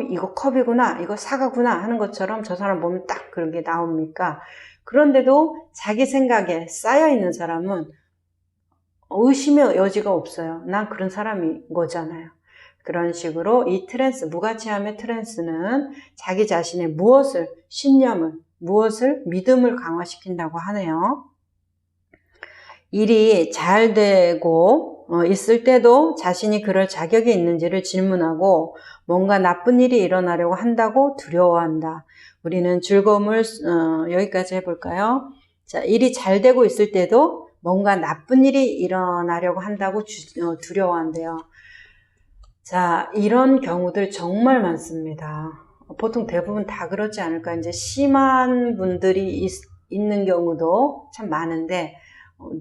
이거 컵이구나. 이거 사과구나 하는 것처럼 저 사람 보면 딱 그런 게 나옵니까? 그런데도 자기 생각에 쌓여있는 사람은 의심의 여지가 없어요. 난 그런 사람인 거잖아요. 그런 식으로 이 트랜스, 무가치함의 트랜스는 자기 자신의 신념을, 믿음을 강화시킨다고 하네요. 일이 잘 되고 있을 때도 자신이 그럴 자격이 있는지를 질문하고 뭔가 나쁜 일이 일어나려고 한다고 두려워한다. 우리는 즐거움을 여기까지 해볼까요? 자, 일이 잘 되고 있을 때도 뭔가 나쁜 일이 일어나려고 한다고 두려워한대요. 자, 이런 경우들 정말 많습니다. 보통 대부분 다 그렇지 않을까. 이제 심한 분들이 있는 경우도 참 많은데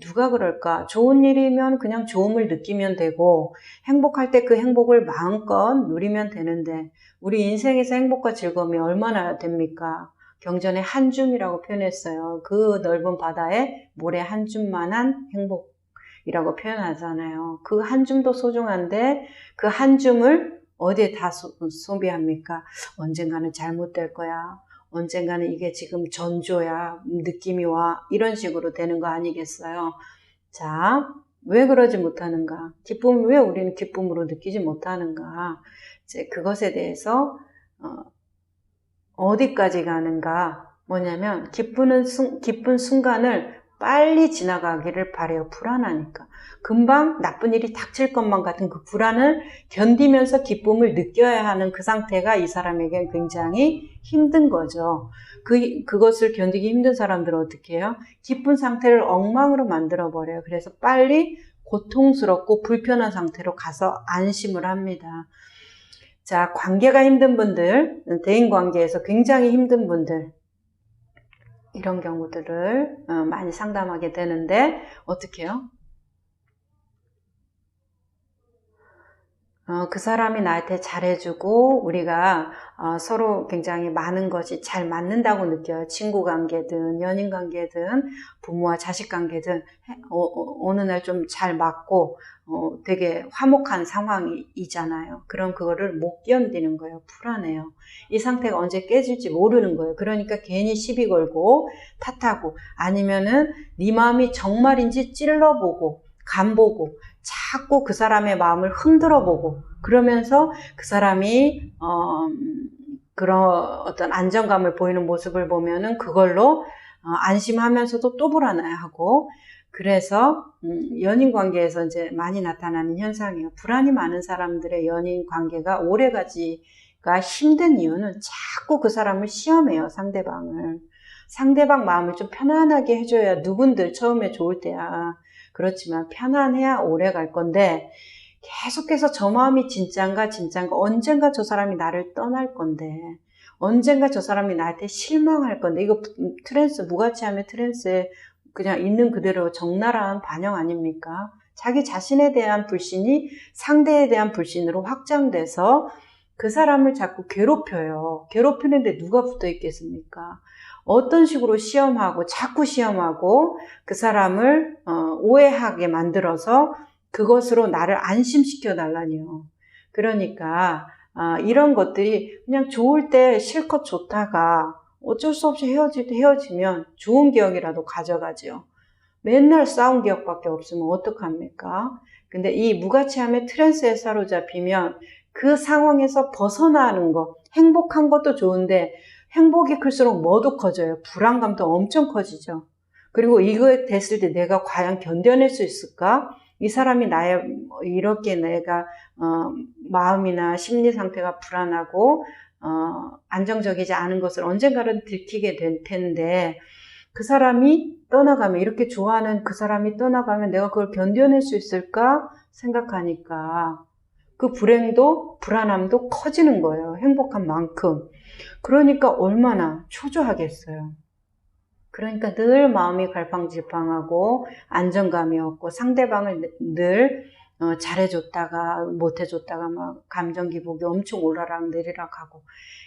누가 그럴까? 좋은 일이면 그냥 좋음을 느끼면 되고 행복할 때 그 행복을 마음껏 누리면 되는데 우리 인생에서 행복과 즐거움이 얼마나 됩니까? 경전에 한 줌이라고 표현했어요. 그 넓은 바다에 모래 한 줌만한 행복이라고 표현하잖아요. 그 한 줌도 소중한데 그 한 줌을 어디에 다 소비합니까? 언젠가는 잘못될 거야. 언젠가는 이게 지금 전조야, 느낌이 와, 이런 식으로 되는 거 아니겠어요? 자, 왜 그러지 못하는가? 왜 우리는 기쁨으로 느끼지 못하는가? 이제 그것에 대해서 어디까지 가는가? 뭐냐면 기쁜 순간을 빨리 지나가기를 바래요. 불안하니까. 금방 나쁜 일이 닥칠 것만 같은 그 불안을 견디면서 기쁨을 느껴야 하는 그 상태가 이 사람에겐 굉장히 힘든 거죠. 그것을 견디기 힘든 사람들은 어떻게 해요? 기쁜 상태를 엉망으로 만들어버려요. 그래서 빨리 고통스럽고 불편한 상태로 가서 안심을 합니다. 자, 관계가 힘든 분들, 대인관계에서 굉장히 힘든 분들, 이런 경우들을 많이 상담하게 되는데 어떻게 해요? 그 사람이 나한테 잘해주고 우리가 서로 굉장히 많은 것이 잘 맞는다고 느껴요. 친구 관계든 연인 관계든 부모와 자식 관계든 어느 날 좀 잘 맞고 되게 화목한 상황이잖아요. 그럼 그거를 못 견디는 거예요. 불안해요. 이 상태가 언제 깨질지 모르는 거예요. 그러니까 괜히 시비 걸고 탓하고 아니면은 네 마음이 정말인지 찔러보고 간보고 자꾸 그 사람의 마음을 흔들어보고 그러면서 그 사람이 그런 어떤 안정감을 보이는 모습을 보면은 그걸로 안심하면서도 또 불안해하고 그래서 연인 관계에서 이제 많이 나타나는 현상이에요. 불안이 많은 사람들의 연인 관계가 오래가지가 힘든 이유는 자꾸 그 사람을 시험해요. 상대방 마음을 좀 편안하게 해줘야 누군들 처음에 좋을 때야. 그렇지만 편안해야 오래 갈 건데 계속해서 저 마음이 진짠가 언젠가 저 사람이 나를 떠날 건데 언젠가 저 사람이 나한테 실망할 건데 이거 무가치함의 트랜스에 그냥 있는 그대로 적나라한 반영 아닙니까? 자기 자신에 대한 불신이 상대에 대한 불신으로 확장돼서 그 사람을 자꾸 괴롭혀요. 괴롭히는데 누가 붙어 있겠습니까? 어떤 식으로 자꾸 시험하고 그 사람을 오해하게 만들어서 그것으로 나를 안심시켜 달라니요. 그러니까 이런 것들이 그냥 좋을 때 실컷 좋다가 어쩔 수 없이 헤어질 때 헤어지면 좋은 기억이라도 가져가죠. 맨날 싸운 기억밖에 없으면 어떡합니까? 근데 이 무가치함의 트랜스에 사로잡히면 그 상황에서 벗어나는 거, 행복한 것도 좋은데 행복이 클수록 뭐도 커져요. 불안감도 엄청 커지죠. 그리고 이거 됐을 때 내가 과연 견뎌낼 수 있을까? 이 사람이 나의 이렇게 내가 마음이나 심리 상태가 불안하고 안정적이지 않은 것을 언젠가는 들키게 될 텐데 그 사람이 떠나가면 이렇게 좋아하는 그 사람이 떠나가면 내가 그걸 견뎌낼 수 있을까 생각하니까 그 불행도 불안함도 커지는 거예요. 행복한 만큼. 그러니까 얼마나 초조하겠어요. 그러니까 늘 마음이 갈팡질팡하고 안정감이 없고 상대방을 늘 잘해줬다가 못해줬다가 막 감정 기복이 엄청 오르락 내리락 하고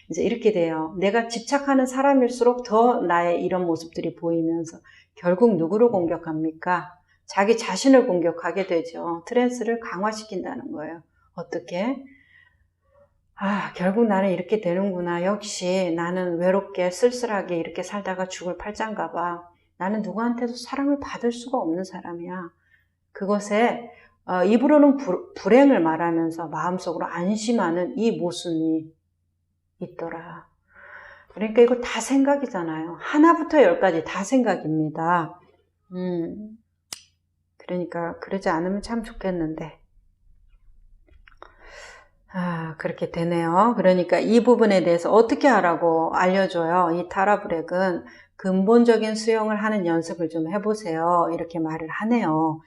이제 이렇게 돼요. 내가 집착하는 사람일수록 더 나의 이런 모습들이 보이면서 결국 누구를 공격합니까? 자기 자신을 공격하게 되죠. 트랜스를 강화시킨다는 거예요. 어떻게? 결국 나는 이렇게 되는구나. 역시 나는 외롭게 쓸쓸하게 이렇게 살다가 죽을 팔짱가 봐. 나는 누구한테도 사랑을 받을 수가 없는 사람이야. 그것에 입으로는 불행을 말하면서 마음속으로 안심하는 이 모순이 있더라. 그러니까 이거 다 생각이잖아요. 하나부터 열까지 다 생각입니다. 그러니까 그러지 않으면 참 좋겠는데. 그렇게 되네요. 그러니까 이 부분에 대해서 어떻게 하라고 알려줘요. 이 타라브렉은 근본적인 수용을 하는 연습을 좀 해보세요. 이렇게 말을 하네요.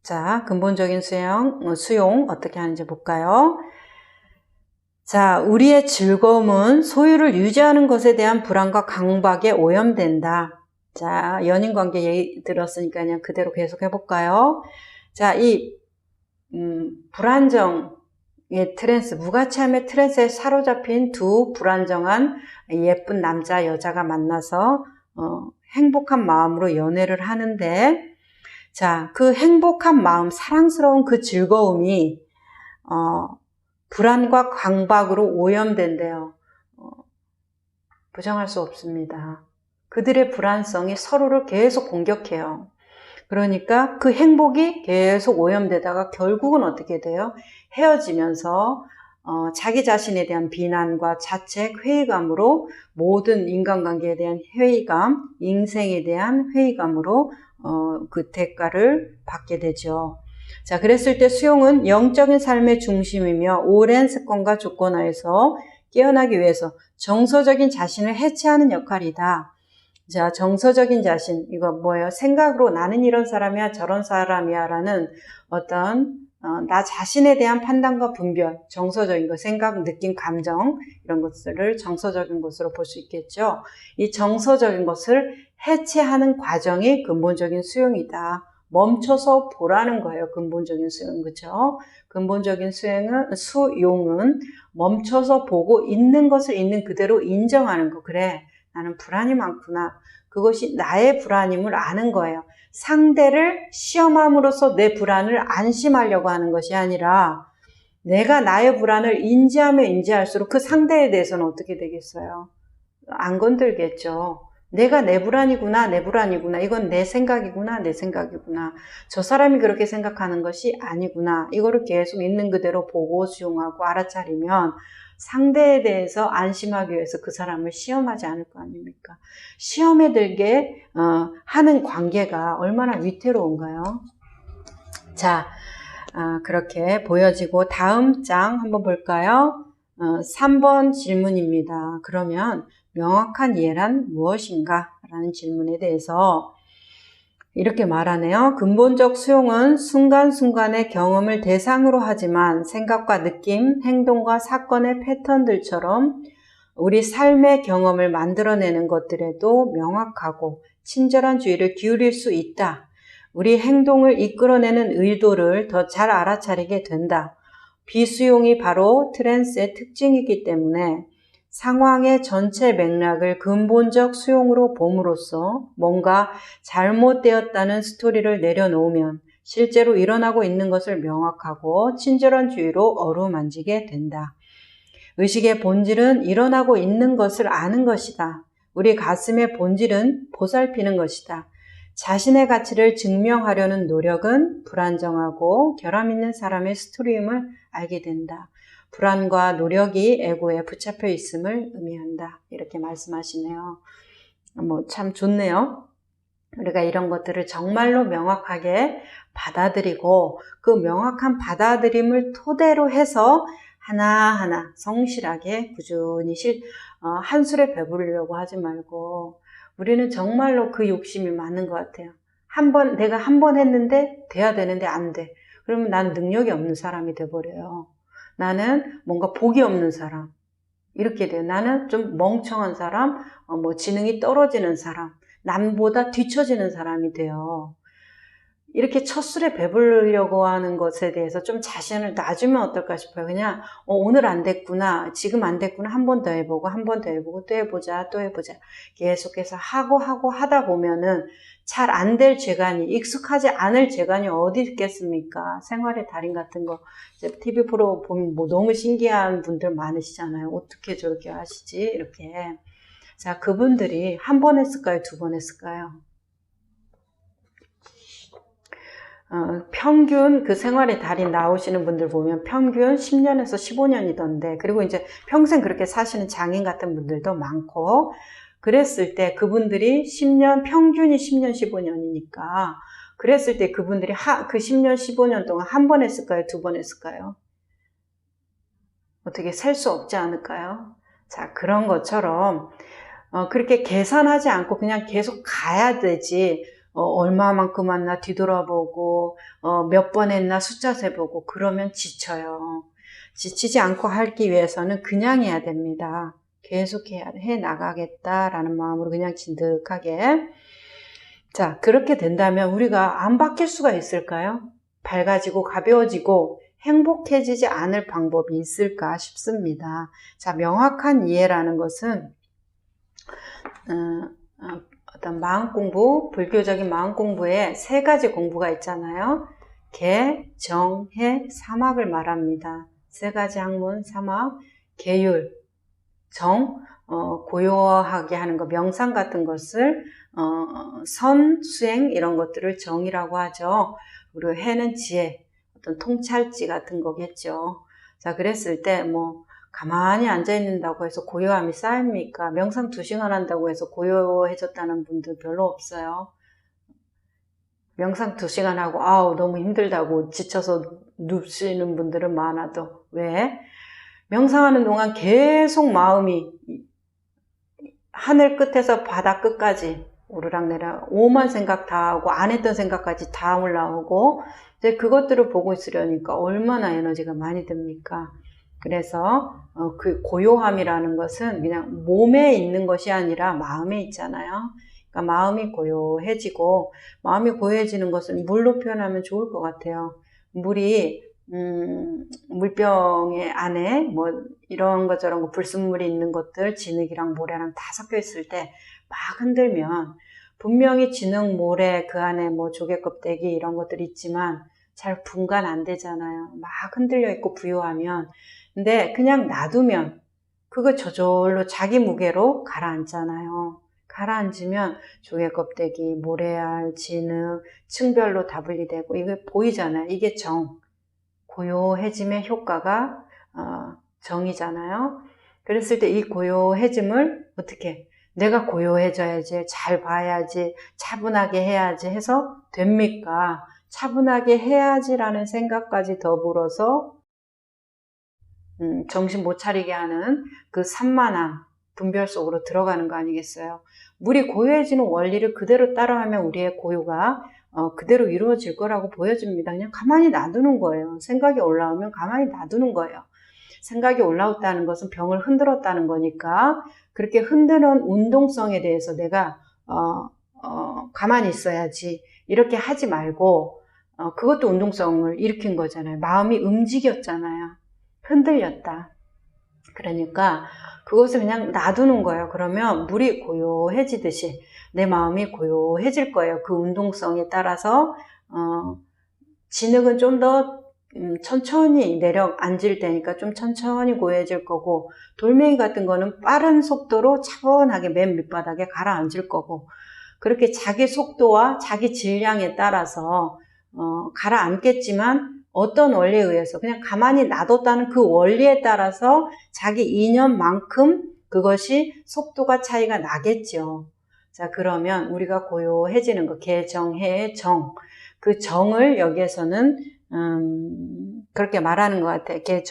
자, 근본적인 수용 어떻게 하는지 볼까요? 자, 우리의 즐거움은 소유를 유지하는 것에 대한 불안과 강박에 오염된다. 자, 연인관계 얘기 들었으니까 그냥 그대로 계속 해볼까요? 자, 이 불안정의 트랜스, 무가치함의 트랜스에 사로잡힌 두 불안정한 예쁜 남자, 여자가 만나서 행복한 마음으로 연애를 하는데, 자, 그 행복한 마음, 사랑스러운 그 즐거움이 불안과 강박으로 오염된대요. 부정할 수 없습니다. 그들의 불안성이 서로를 계속 공격해요. 그러니까 그 행복이 계속 오염되다가 결국은 어떻게 돼요? 헤어지면서 자기 자신에 대한 비난과 자책, 회의감으로 모든 인간관계에 대한 회의감, 인생에 대한 회의감으로 그 대가를 받게 되죠. 자, 그랬을 때 수용은 영적인 삶의 중심이며 오랜 습관과 조건하에서 깨어나기 위해서 정서적인 자신을 해체하는 역할이다. 자, 정서적인 자신, 이거 뭐예요? 생각으로 나는 이런 사람이야, 저런 사람이야 라는 어떤 나 자신에 대한 판단과 분별, 정서적인 것, 생각, 느낌, 감정 이런 것들을 정서적인 것으로 볼 수 있겠죠. 이 정서적인 것을 해체하는 과정이 근본적인 수용이다. 멈춰서 보라는 거예요. 근본적인 수용, 그렇죠? 근본적인 수용은 멈춰서 보고 있는 것을 있는 그대로 인정하는 거. 그래, 나는 불안이 많구나. 그것이 나의 불안임을 아는 거예요. 상대를 시험함으로써 내 불안을 안심하려고 하는 것이 아니라 내가 나의 불안을 인지하면 인지할수록 그 상대에 대해서는 어떻게 되겠어요? 안 건들겠죠. 내가 내 불안이구나, 내 불안이구나. 이건 내 생각이구나, 내 생각이구나. 저 사람이 그렇게 생각하는 것이 아니구나. 이거를 계속 있는 그대로 보고 수용하고 알아차리면 상대에 대해서 안심하기 위해서 그 사람을 시험하지 않을 거 아닙니까? 시험에 들게 하는 관계가 얼마나 위태로운가요? 자, 그렇게 보여지고 다음 장 한번 볼까요? 3번 질문입니다. 그러면 명확한 이해란 무엇인가? 라는 질문에 대해서 이렇게 말하네요. 근본적 수용은 순간순간의 경험을 대상으로 하지만 생각과 느낌, 행동과 사건의 패턴들처럼 우리 삶의 경험을 만들어내는 것들에도 명확하고 친절한 주의를 기울일 수 있다. 우리 행동을 이끌어내는 의도를 더 잘 알아차리게 된다. 비수용이 바로 트랜스의 특징이기 때문에 상황의 전체 맥락을 근본적 수용으로 봄으로써 뭔가 잘못되었다는 스토리를 내려놓으면 실제로 일어나고 있는 것을 명확하고 친절한 주의로 어루만지게 된다. 의식의 본질은 일어나고 있는 것을 아는 것이다. 우리 가슴의 본질은 보살피는 것이다. 자신의 가치를 증명하려는 노력은 불안정하고 결함 있는 사람의 스토리임을 알게 된다. 불안과 노력이 에고에 붙잡혀 있음을 의미한다. 이렇게 말씀하시네요. 참 좋네요. 우리가 이런 것들을 정말로 명확하게 받아들이고 그 명확한 받아들임을 토대로 해서 하나하나 성실하게 꾸준히 한 술에 배부르려고 하지 말고 우리는 정말로 그 욕심이 많은 것 같아요. 내가 한 번 했는데 돼야 되는데 안 돼. 그러면 나는 능력이 없는 사람이 돼버려요. 나는 뭔가 복이 없는 사람. 이렇게 돼요. 나는 좀 멍청한 사람, 지능이 떨어지는 사람, 남보다 뒤처지는 사람이 돼요. 이렇게 첫 술에 배부르려고 하는 것에 대해서 좀 자신을 놔주면 어떨까 싶어요. 그냥 오늘 안 됐구나, 지금 안 됐구나, 한 번 더 해보고 한 번 더 해보고 또 해보자 계속해서 하고 하다 보면은 잘 안 될 재간이, 익숙하지 않을 재간이 어디 있겠습니까? 생활의 달인 같은 거 이제 TV 프로 보면 뭐 너무 신기한 분들 많으시잖아요. 어떻게 저렇게 하시지? 이렇게. 자, 그분들이 한 번 했을까요? 두 번 했을까요? 평균 그 생활의 달인 나오시는 분들 보면 평균 10년에서 15년이던데, 그리고 이제 평생 그렇게 사시는 장인 같은 분들도 많고, 그랬을 때 그분들이 평균이 10년, 15년이니까, 그랬을 때 그분들이 그 10년, 15년 동안 한 번 했을까요? 두 번 했을까요? 어떻게 셀 수 없지 않을까요? 자, 그런 것처럼, 그렇게 계산하지 않고 그냥 계속 가야 되지, 얼마만큼 왔나 뒤돌아보고 몇 번 했나 숫자 세보고 그러면 지쳐요. 지치지 않고 하기 위해서는 그냥 해야 됩니다. 계속 해 나가겠다라는 마음으로 그냥 진득하게. 자, 그렇게 된다면 우리가 안 바뀔 수가 있을까요? 밝아지고 가벼워지고 행복해지지 않을 방법이 있을까 싶습니다. 자, 명확한 이해라는 것은 어떤 마음 공부, 불교적인 마음 공부에 세 가지 공부가 있잖아요. 계, 정, 해, 사막을 말합니다. 세 가지 학문, 사막, 계율, 정, 고요하게 하는 거, 명상 같은 것을, 선, 수행, 이런 것들을 정이라고 하죠. 그리고 해는 지혜, 어떤 통찰지 같은 거겠죠. 자, 그랬을 때, 가만히 앉아있는다고 해서 고요함이 쌓입니까? 명상 2시간 한다고 해서 고요해졌다는 분들 별로 없어요. 명상 2시간 하고 너무 힘들다고 지쳐서 눕시는 분들은 많아도. 왜? 명상하는 동안 계속 마음이 하늘 끝에서 바다 끝까지 오르락내리락 오만 생각 다 하고 안 했던 생각까지 다 올라오고 이제 그것들을 보고 있으려니까 얼마나 에너지가 많이 듭니까? 그래서 그 고요함이라는 것은 그냥 몸에 있는 것이 아니라 마음에 있잖아요. 그러니까 마음이 고요해지고, 마음이 고요해지는 것은 물로 표현하면 좋을 것 같아요. 물이 물병의 안에 이런 것 저런 거 불순물이 있는 것들, 진흙이랑 모래랑 다 섞여 있을 때 막 흔들면 분명히 진흙, 모래 그 안에 조개 껍데기 이런 것들이 있지만 잘 분간 안 되잖아요. 막 흔들려 있고 부요하면. 근데 그냥 놔두면 그거 저절로 자기 무게로 가라앉잖아요. 가라앉으면 조개 껍데기, 모래알, 진흙, 층별로 다 분리되고 이게 보이잖아요. 이게 정, 고요해짐의 효과가 정이잖아요. 그랬을 때 이 고요해짐을 어떻게 내가 고요해져야지, 잘 봐야지, 차분하게 해야지 해서 됩니까? 차분하게 해야지라는 생각까지 더불어서 정신 못 차리게 하는 그 산만함, 분별 속으로 들어가는 거 아니겠어요? 물이 고요해지는 원리를 그대로 따라하면 우리의 고요가 그대로 이루어질 거라고 보여집니다. 그냥 가만히 놔두는 거예요. 생각이 올라오면 가만히 놔두는 거예요. 생각이 올라왔다는 것은 병을 흔들었다는 거니까 그렇게 흔드는 운동성에 대해서 내가 가만히 있어야지 이렇게 하지 말고 그것도 운동성을 일으킨 거잖아요. 마음이 움직였잖아요. 흔들렸다. 그러니까 그것을 그냥 놔두는 거예요. 그러면 물이 고요해지듯이 내 마음이 고요해질 거예요. 그 운동성에 따라서 진흙은 좀 더 천천히 내려앉을 때니까 좀 천천히 고요해질 거고, 돌멩이 같은 거는 빠른 속도로 차분하게 맨 밑바닥에 가라앉을 거고, 그렇게 자기 속도와 자기 질량에 따라서 가라앉겠지만 어떤 원리에 의해서 그냥 가만히 놔뒀다는 그 원리에 따라서 자기 이념만큼 그것이 속도가 차이가 나겠죠. 자, 그러면 우리가 고요해지는 거, 개정해의 정. 그 정을 여기에서는, 그렇게 말하는 것 같아요.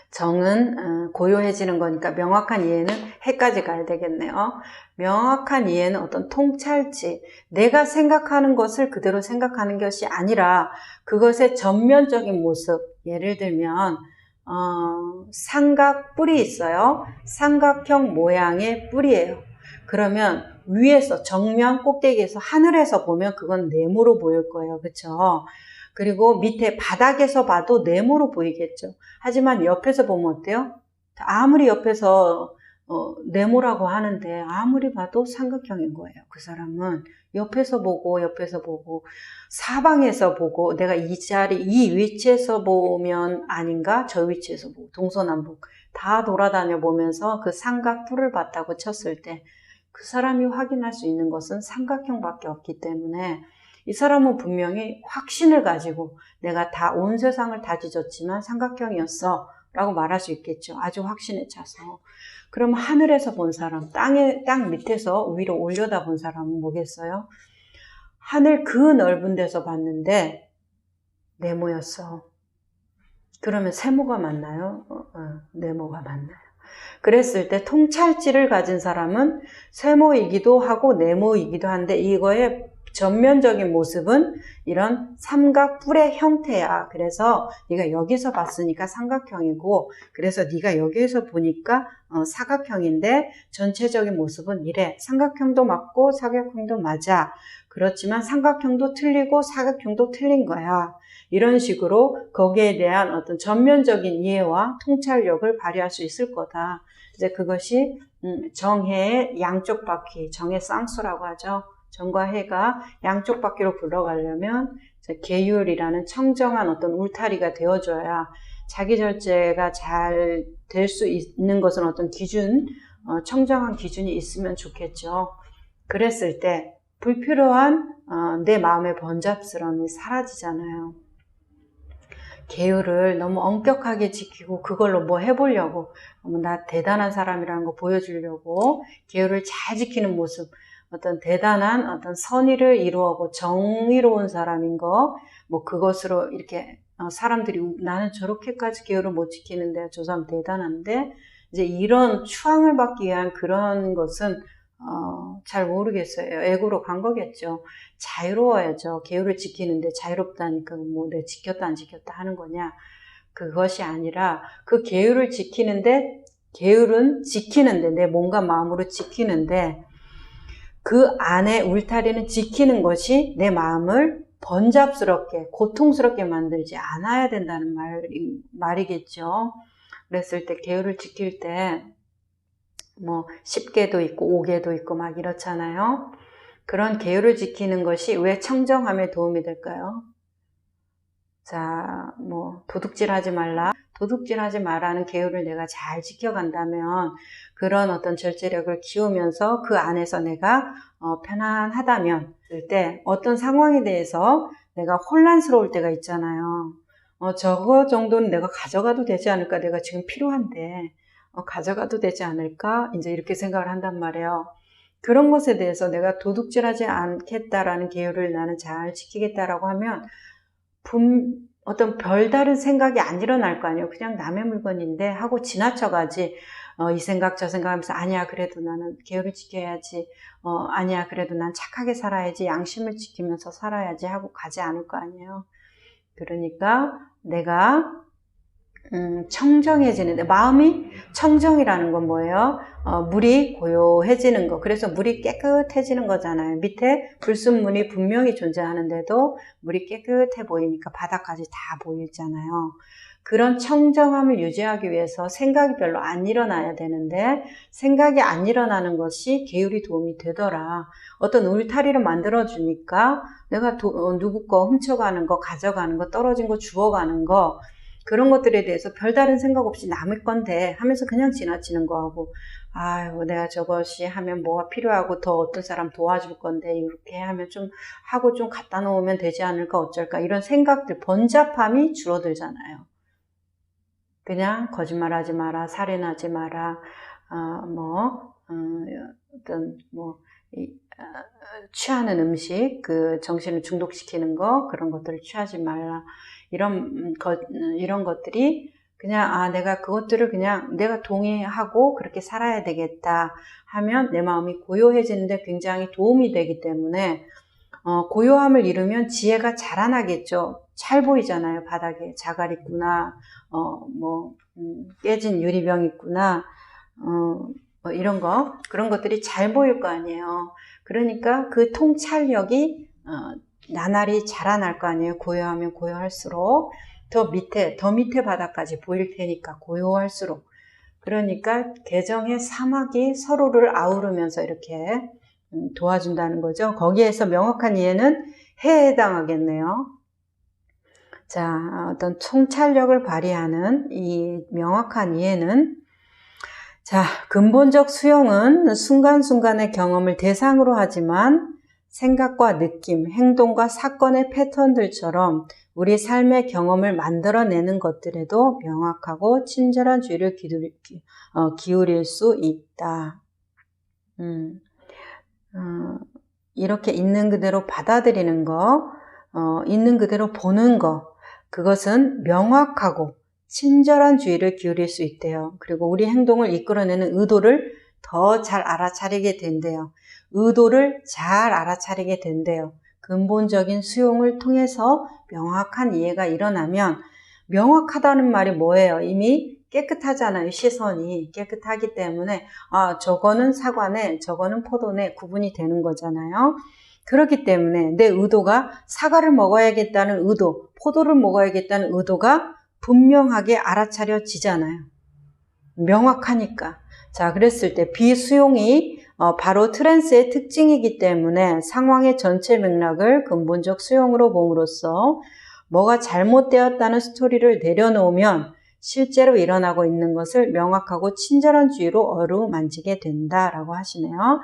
정은 고요해지는 거니까 명확한 이해는 해까지 가야 되겠네요. 명확한 이해는 어떤 통찰지, 내가 생각하는 것을 그대로 생각하는 것이 아니라 그것의 전면적인 모습, 예를 들면 삼각 뿔이 있어요. 삼각형 모양의 뿔이에요. 그러면 위에서 정면 꼭대기에서 하늘에서 보면 그건 네모로 보일 거예요. 그렇죠? 그리고 밑에 바닥에서 봐도 네모로 보이겠죠. 하지만 옆에서 보면 어때요? 아무리 옆에서 네모라고 하는데 아무리 봐도 삼각형인 거예요. 그 사람은 옆에서 보고 사방에서 보고 내가 이 위치에서 보면 아닌가? 저 위치에서 보고 동서남북 다 돌아다녀 보면서 그 삼각뿔을 봤다고 쳤을 때 그 사람이 확인할 수 있는 것은 삼각형밖에 없기 때문에 이 사람은 분명히 확신을 가지고 내가 온 세상을 다 뒤졌지만 삼각형이었어 라고 말할 수 있겠죠. 아주 확신에 차서. 그럼 하늘에서 본 사람, 땅 밑에서 위로 올려다 본 사람은 뭐겠어요? 하늘 그 넓은 데서 봤는데 네모였어. 그러면 세모가 맞나요? 네모가 맞나요? 그랬을 때 통찰지를 가진 사람은 세모이기도 하고 네모이기도 한데 이거의 전면적인 모습은 이런 삼각뿔의 형태야. 그래서 네가 여기서 봤으니까 삼각형이고 그래서 네가 여기에서 보니까 사각형인데 전체적인 모습은 이래. 삼각형도 맞고 사각형도 맞아. 그렇지만 삼각형도 틀리고 사각형도 틀린 거야. 이런 식으로 거기에 대한 어떤 전면적인 이해와 통찰력을 발휘할 수 있을 거다. 이제 그것이 정해의 양쪽 바퀴, 정해 쌍수라고 하죠. 정과 해가 양쪽 바퀴로 굴러가려면 계율이라는 청정한 어떤 울타리가 되어줘야 자기 절제가 잘 될 수 있는 것은 어떤 기준, 청정한 기준이 있으면 좋겠죠. 그랬을 때 불필요한 내 마음의 번잡스러움이 사라지잖아요. 계율을 너무 엄격하게 지키고 그걸로 뭐 해보려고 나 대단한 사람이라는 거 보여주려고 계율을 잘 지키는 모습 어떤 대단한 어떤 선의를 이루어고 정의로운 사람인 거 뭐 그것으로 이렇게 사람들이 나는 저렇게까지 계율을 못 지키는데 저 사람 대단한데 이제 이런 추앙을 받기 위한 그런 것은 잘 모르겠어요. 애고로 간 거겠죠. 자유로워야죠. 계율을 지키는데 자유롭다니까 뭐 내가 지켰다 안 지켰다 하는 거냐. 그것이 아니라 그 계율을 지키는데 계율은 지키는데 내 몸과 마음으로 지키는데 그 안에 울타리는 지키는 것이 내 마음을 번잡스럽게 고통스럽게 만들지 않아야 된다는 말이겠죠. 그랬을 때 계율을 지킬 때 뭐 10개도 있고 5개도 있고 막 이렇잖아요. 그런 계율을 지키는 것이 왜 청정함에 도움이 될까요? 자, 뭐 도둑질하지 말라. 도둑질하지 말라는 계율을 내가 잘 지켜간다면 그런 어떤 절제력을 키우면서 그 안에서 내가 편안하다면 그럴 때 어떤 상황에 대해서 내가 혼란스러울 때가 있잖아요. 저거 정도는 내가 가져가도 되지 않을까? 내가 지금 필요한데 가져가도 되지 않을까? 이제 이렇게 생각을 한단 말이에요. 그런 것에 대해서 내가 도둑질하지 않겠다라는 계율을 나는 잘 지키겠다라고 하면 어떤 별다른 생각이 안 일어날 거 아니에요. 그냥 남의 물건인데 하고 지나쳐가지. 이 생각 저 생각 하면서 아니야 그래도 나는 계율을 지켜야지. 아니야 그래도 난 착하게 살아야지. 양심을 지키면서 살아야지 하고 가지 않을 거 아니에요. 그러니까 내가 청정해지는데 마음이 청정이라는 건 뭐예요? 물이 고요해지는 거. 그래서 물이 깨끗해지는 거잖아요. 밑에 불순물이 분명히 존재하는데도 물이 깨끗해 보이니까 바닥까지 다 보이잖아요. 그런 청정함을 유지하기 위해서 생각이 별로 안 일어나야 되는데 생각이 안 일어나는 것이 계율이 도움이 되더라. 어떤 울타리를 만들어주니까 내가 누구 거 훔쳐가는 거, 가져가는 거, 떨어진 거 주워가는 거 그런 것들에 대해서 별다른 생각 없이 남의 건데 하면서 그냥 지나치는 거하고 아유 내가 저것이 하면 뭐가 필요하고 더 어떤 사람 도와줄 건데 이렇게 하면 좀 하고 좀 갖다 놓으면 되지 않을까 어쩔까 이런 생각들 번잡함이 줄어들잖아요. 그냥 거짓말하지 마라, 살인하지 마라, 뭐 어떤 취하는 음식, 그 정신을 중독시키는 거, 그런 것들을 취하지 말라. 이런 것들이 그냥 내가 그것들을 그냥 내가 동의하고 그렇게 살아야 되겠다 하면 내 마음이 고요해지는데 굉장히 도움이 되기 때문에 고요함을 이루면 지혜가 자라나겠죠. 잘 보이잖아요. 바닥에 자갈 있구나, 깨진 유리병 있구나, 이런 거, 그런 것들이 잘 보일 거 아니에요. 그러니까 그 통찰력이 나날이 자라날 거 아니에요. 고요하면 고요할수록 더 밑에 바닥까지 보일 테니까 고요할수록. 그러니까 개정의 사막이 서로를 아우르면서 이렇게 도와준다는 거죠. 거기에서 명확한 이해는 해에 해당하겠네요. 자, 어떤 통찰력을 발휘하는 이 명확한 이해는, 자, 근본적 수용은 순간순간의 경험을 대상으로 하지만 생각과 느낌, 행동과 사건의 패턴들처럼 우리 삶의 경험을 만들어내는 것들에도 명확하고 친절한 주의를 기울일 수 있다. 이렇게 있는 그대로 받아들이는 거, 있는 그대로 보는 거, 그것은 명확하고 친절한 주의를 기울일 수 있대요. 그리고 우리 행동을 이끌어내는 의도를 더 잘 알아차리게 된대요. 의도를 잘 알아차리게 된대요. 근본적인 수용을 통해서 명확한 이해가 일어나면, 명확하다는 말이 뭐예요? 이미 깨끗하잖아요. 시선이 깨끗하기 때문에 저거는 사과네, 저거는 포도네 구분이 되는 거잖아요. 그렇기 때문에 내 의도가 사과를 먹어야겠다는 의도, 포도를 먹어야겠다는 의도가 분명하게 알아차려지잖아요. 명확하니까. 자, 그랬을 때 비수용이 바로 트랜스의 특징이기 때문에 상황의 전체 맥락을 근본적 수용으로 봄으로써 뭐가 잘못되었다는 스토리를 내려놓으면 실제로 일어나고 있는 것을 명확하고 친절한 주의로 어루만지게 된다라고 하시네요.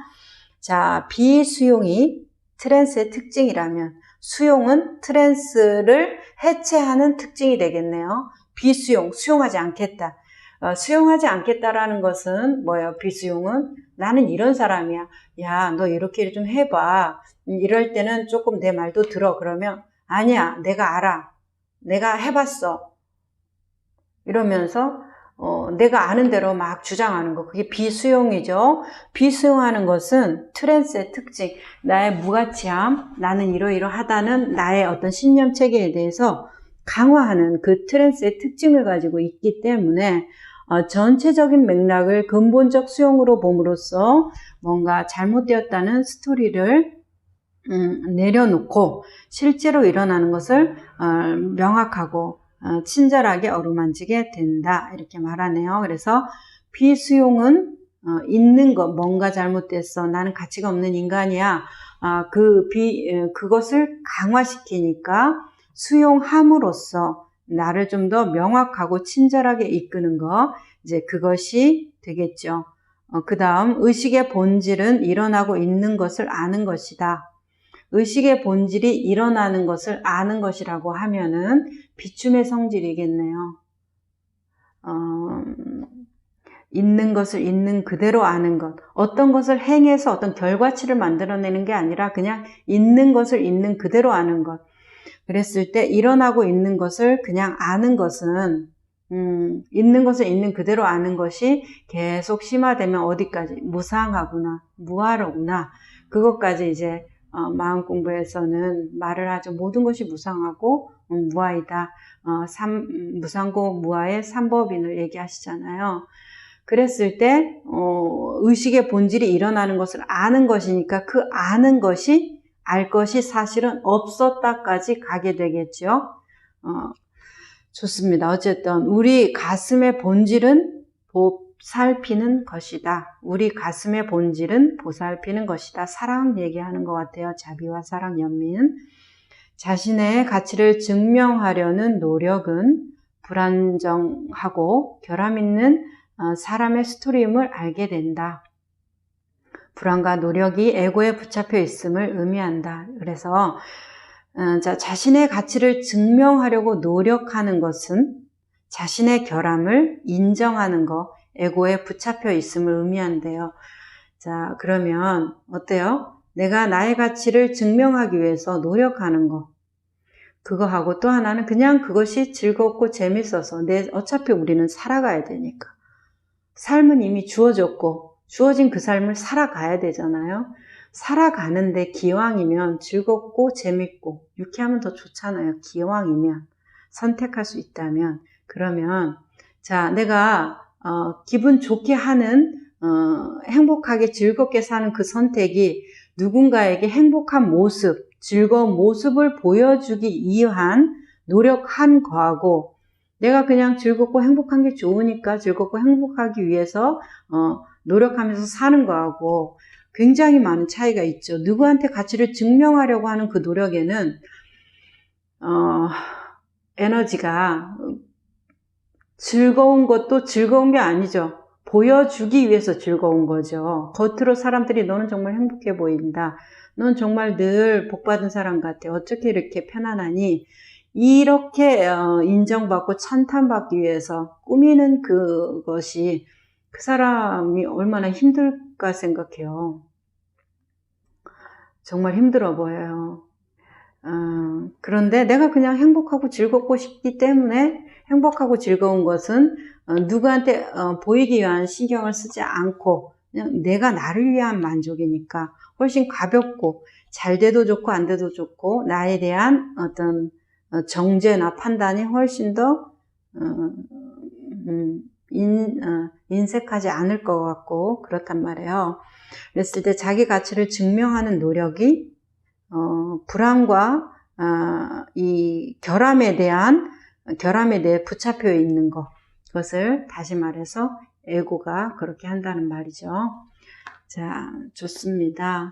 자, 비수용이 트랜스의 특징이라면 수용은 트랜스를 해체하는 특징이 되겠네요. 비수용, 수용하지 않겠다. 수용하지 않겠다라는 것은 뭐예요? 비수용은 나는 이런 사람이야. 야, 너 이렇게 좀 해봐. 이럴 때는 조금 내 말도 들어. 그러면 아니야, 내가 알아. 내가 해봤어. 이러면서 내가 아는 대로 막 주장하는 거, 그게 비수용이죠. 비수용하는 것은 트랜스의 특징, 나의 무가치함, 나는 이러이러하다는 나의 어떤 신념 체계에 대해서 강화하는 그 트랜스의 특징을 가지고 있기 때문에 전체적인 맥락을 근본적 수용으로 봄으로써 뭔가 잘못되었다는 스토리를 내려놓고 실제로 일어나는 것을 명확하고 친절하게 어루만지게 된다, 이렇게 말하네요. 그래서 비수용은 있는 것, 뭔가 잘못됐어, 나는 가치가 없는 인간이야, 그것을 강화시키니까 수용함으로써 나를 좀 더 명확하고 친절하게 이끄는 것, 이제 그것이 되겠죠. 그 다음, 의식의 본질은 일어나고 있는 것을 아는 것이다. 의식의 본질이 일어나는 것을 아는 것이라고 하면은 비춤의 성질이겠네요. 있는 것을 있는 그대로 아는 것. 어떤 것을 행해서 어떤 결과치를 만들어내는 게 아니라 그냥 있는 것을 있는 그대로 아는 것. 그랬을 때 일어나고 있는 것을 그냥 아는 것은 있는 것을 있는 그대로 아는 것이 계속 심화되면 어디까지? 무상하구나, 무아로구나. 그것까지 이제 마음 공부에서는 말을 하죠. 모든 것이 무상하고 무아이다. 무상고 무아의 삼법인을 얘기하시잖아요. 그랬을 때 의식의 본질이 일어나는 것을 아는 것이니까 그 아는 것이 알 것이 사실은 없었다까지 가게 되겠죠. 좋습니다. 어쨌든 우리 가슴의 본질은 보살피는 것이다. 우리 가슴의 본질은 보살피는 것이다. 사랑 얘기하는 것 같아요. 자비와 사랑 연민. 자신의 가치를 증명하려는 노력은 불안정하고 결함 있는 사람의 스토리임을 알게 된다. 불안과 노력이 에고에 붙잡혀 있음을 의미한다. 그래서 자신의 가치를 증명하려고 노력하는 것은 자신의 결함을 인정하는 것, 에고에 붙잡혀 있음을 의미한대요. 자, 그러면 어때요? 내가 나의 가치를 증명하기 위해서 노력하는 거. 그거 하고 또 하나는 그냥 그것이 즐겁고 재밌어서 어차피 우리는 살아가야 되니까. 삶은 이미 주어졌고 주어진 그 삶을 살아가야 되잖아요. 살아가는데 기왕이면 즐겁고 재밌고 유쾌하면 더 좋잖아요. 기왕이면 선택할 수 있다면 그러면 자 내가 기분 좋게 하는 행복하게 즐겁게 사는 그 선택이 누군가에게 행복한 모습, 즐거운 모습을 보여주기 위한 노력한 거하고 내가 그냥 즐겁고 행복한 게 좋으니까 즐겁고 행복하기 위해서 노력하면서 사는 거하고 굉장히 많은 차이가 있죠. 누구한테 가치를 증명하려고 하는 그 노력에는 에너지가 즐거운 것도 즐거운 게 아니죠. 보여주기 위해서 즐거운 거죠. 겉으로 사람들이 너는 정말 행복해 보인다. 넌 정말 늘 복받은 사람 같아. 어떻게 이렇게 편안하니? 이렇게 인정받고 찬탄받기 위해서 꾸미는 그것이 그 사람이 얼마나 힘들까 생각해요. 정말 힘들어 보여요. 그런데 내가 그냥 행복하고 즐겁고 싶기 때문에 행복하고 즐거운 것은 누구한테 보이기 위한 신경을 쓰지 않고 그냥 내가 나를 위한 만족이니까 훨씬 가볍고 잘 돼도 좋고 안 돼도 좋고 나에 대한 어떤 정죄나 판단이 훨씬 더 인색하지 않을 것 같고 그렇단 말이에요. 그랬을 때 자기 가치를 증명하는 노력이 불안과 이 결함에 대해 붙잡혀 있는 것, 그것을 다시 말해서 에고가 그렇게 한다는 말이죠. 자, 좋습니다.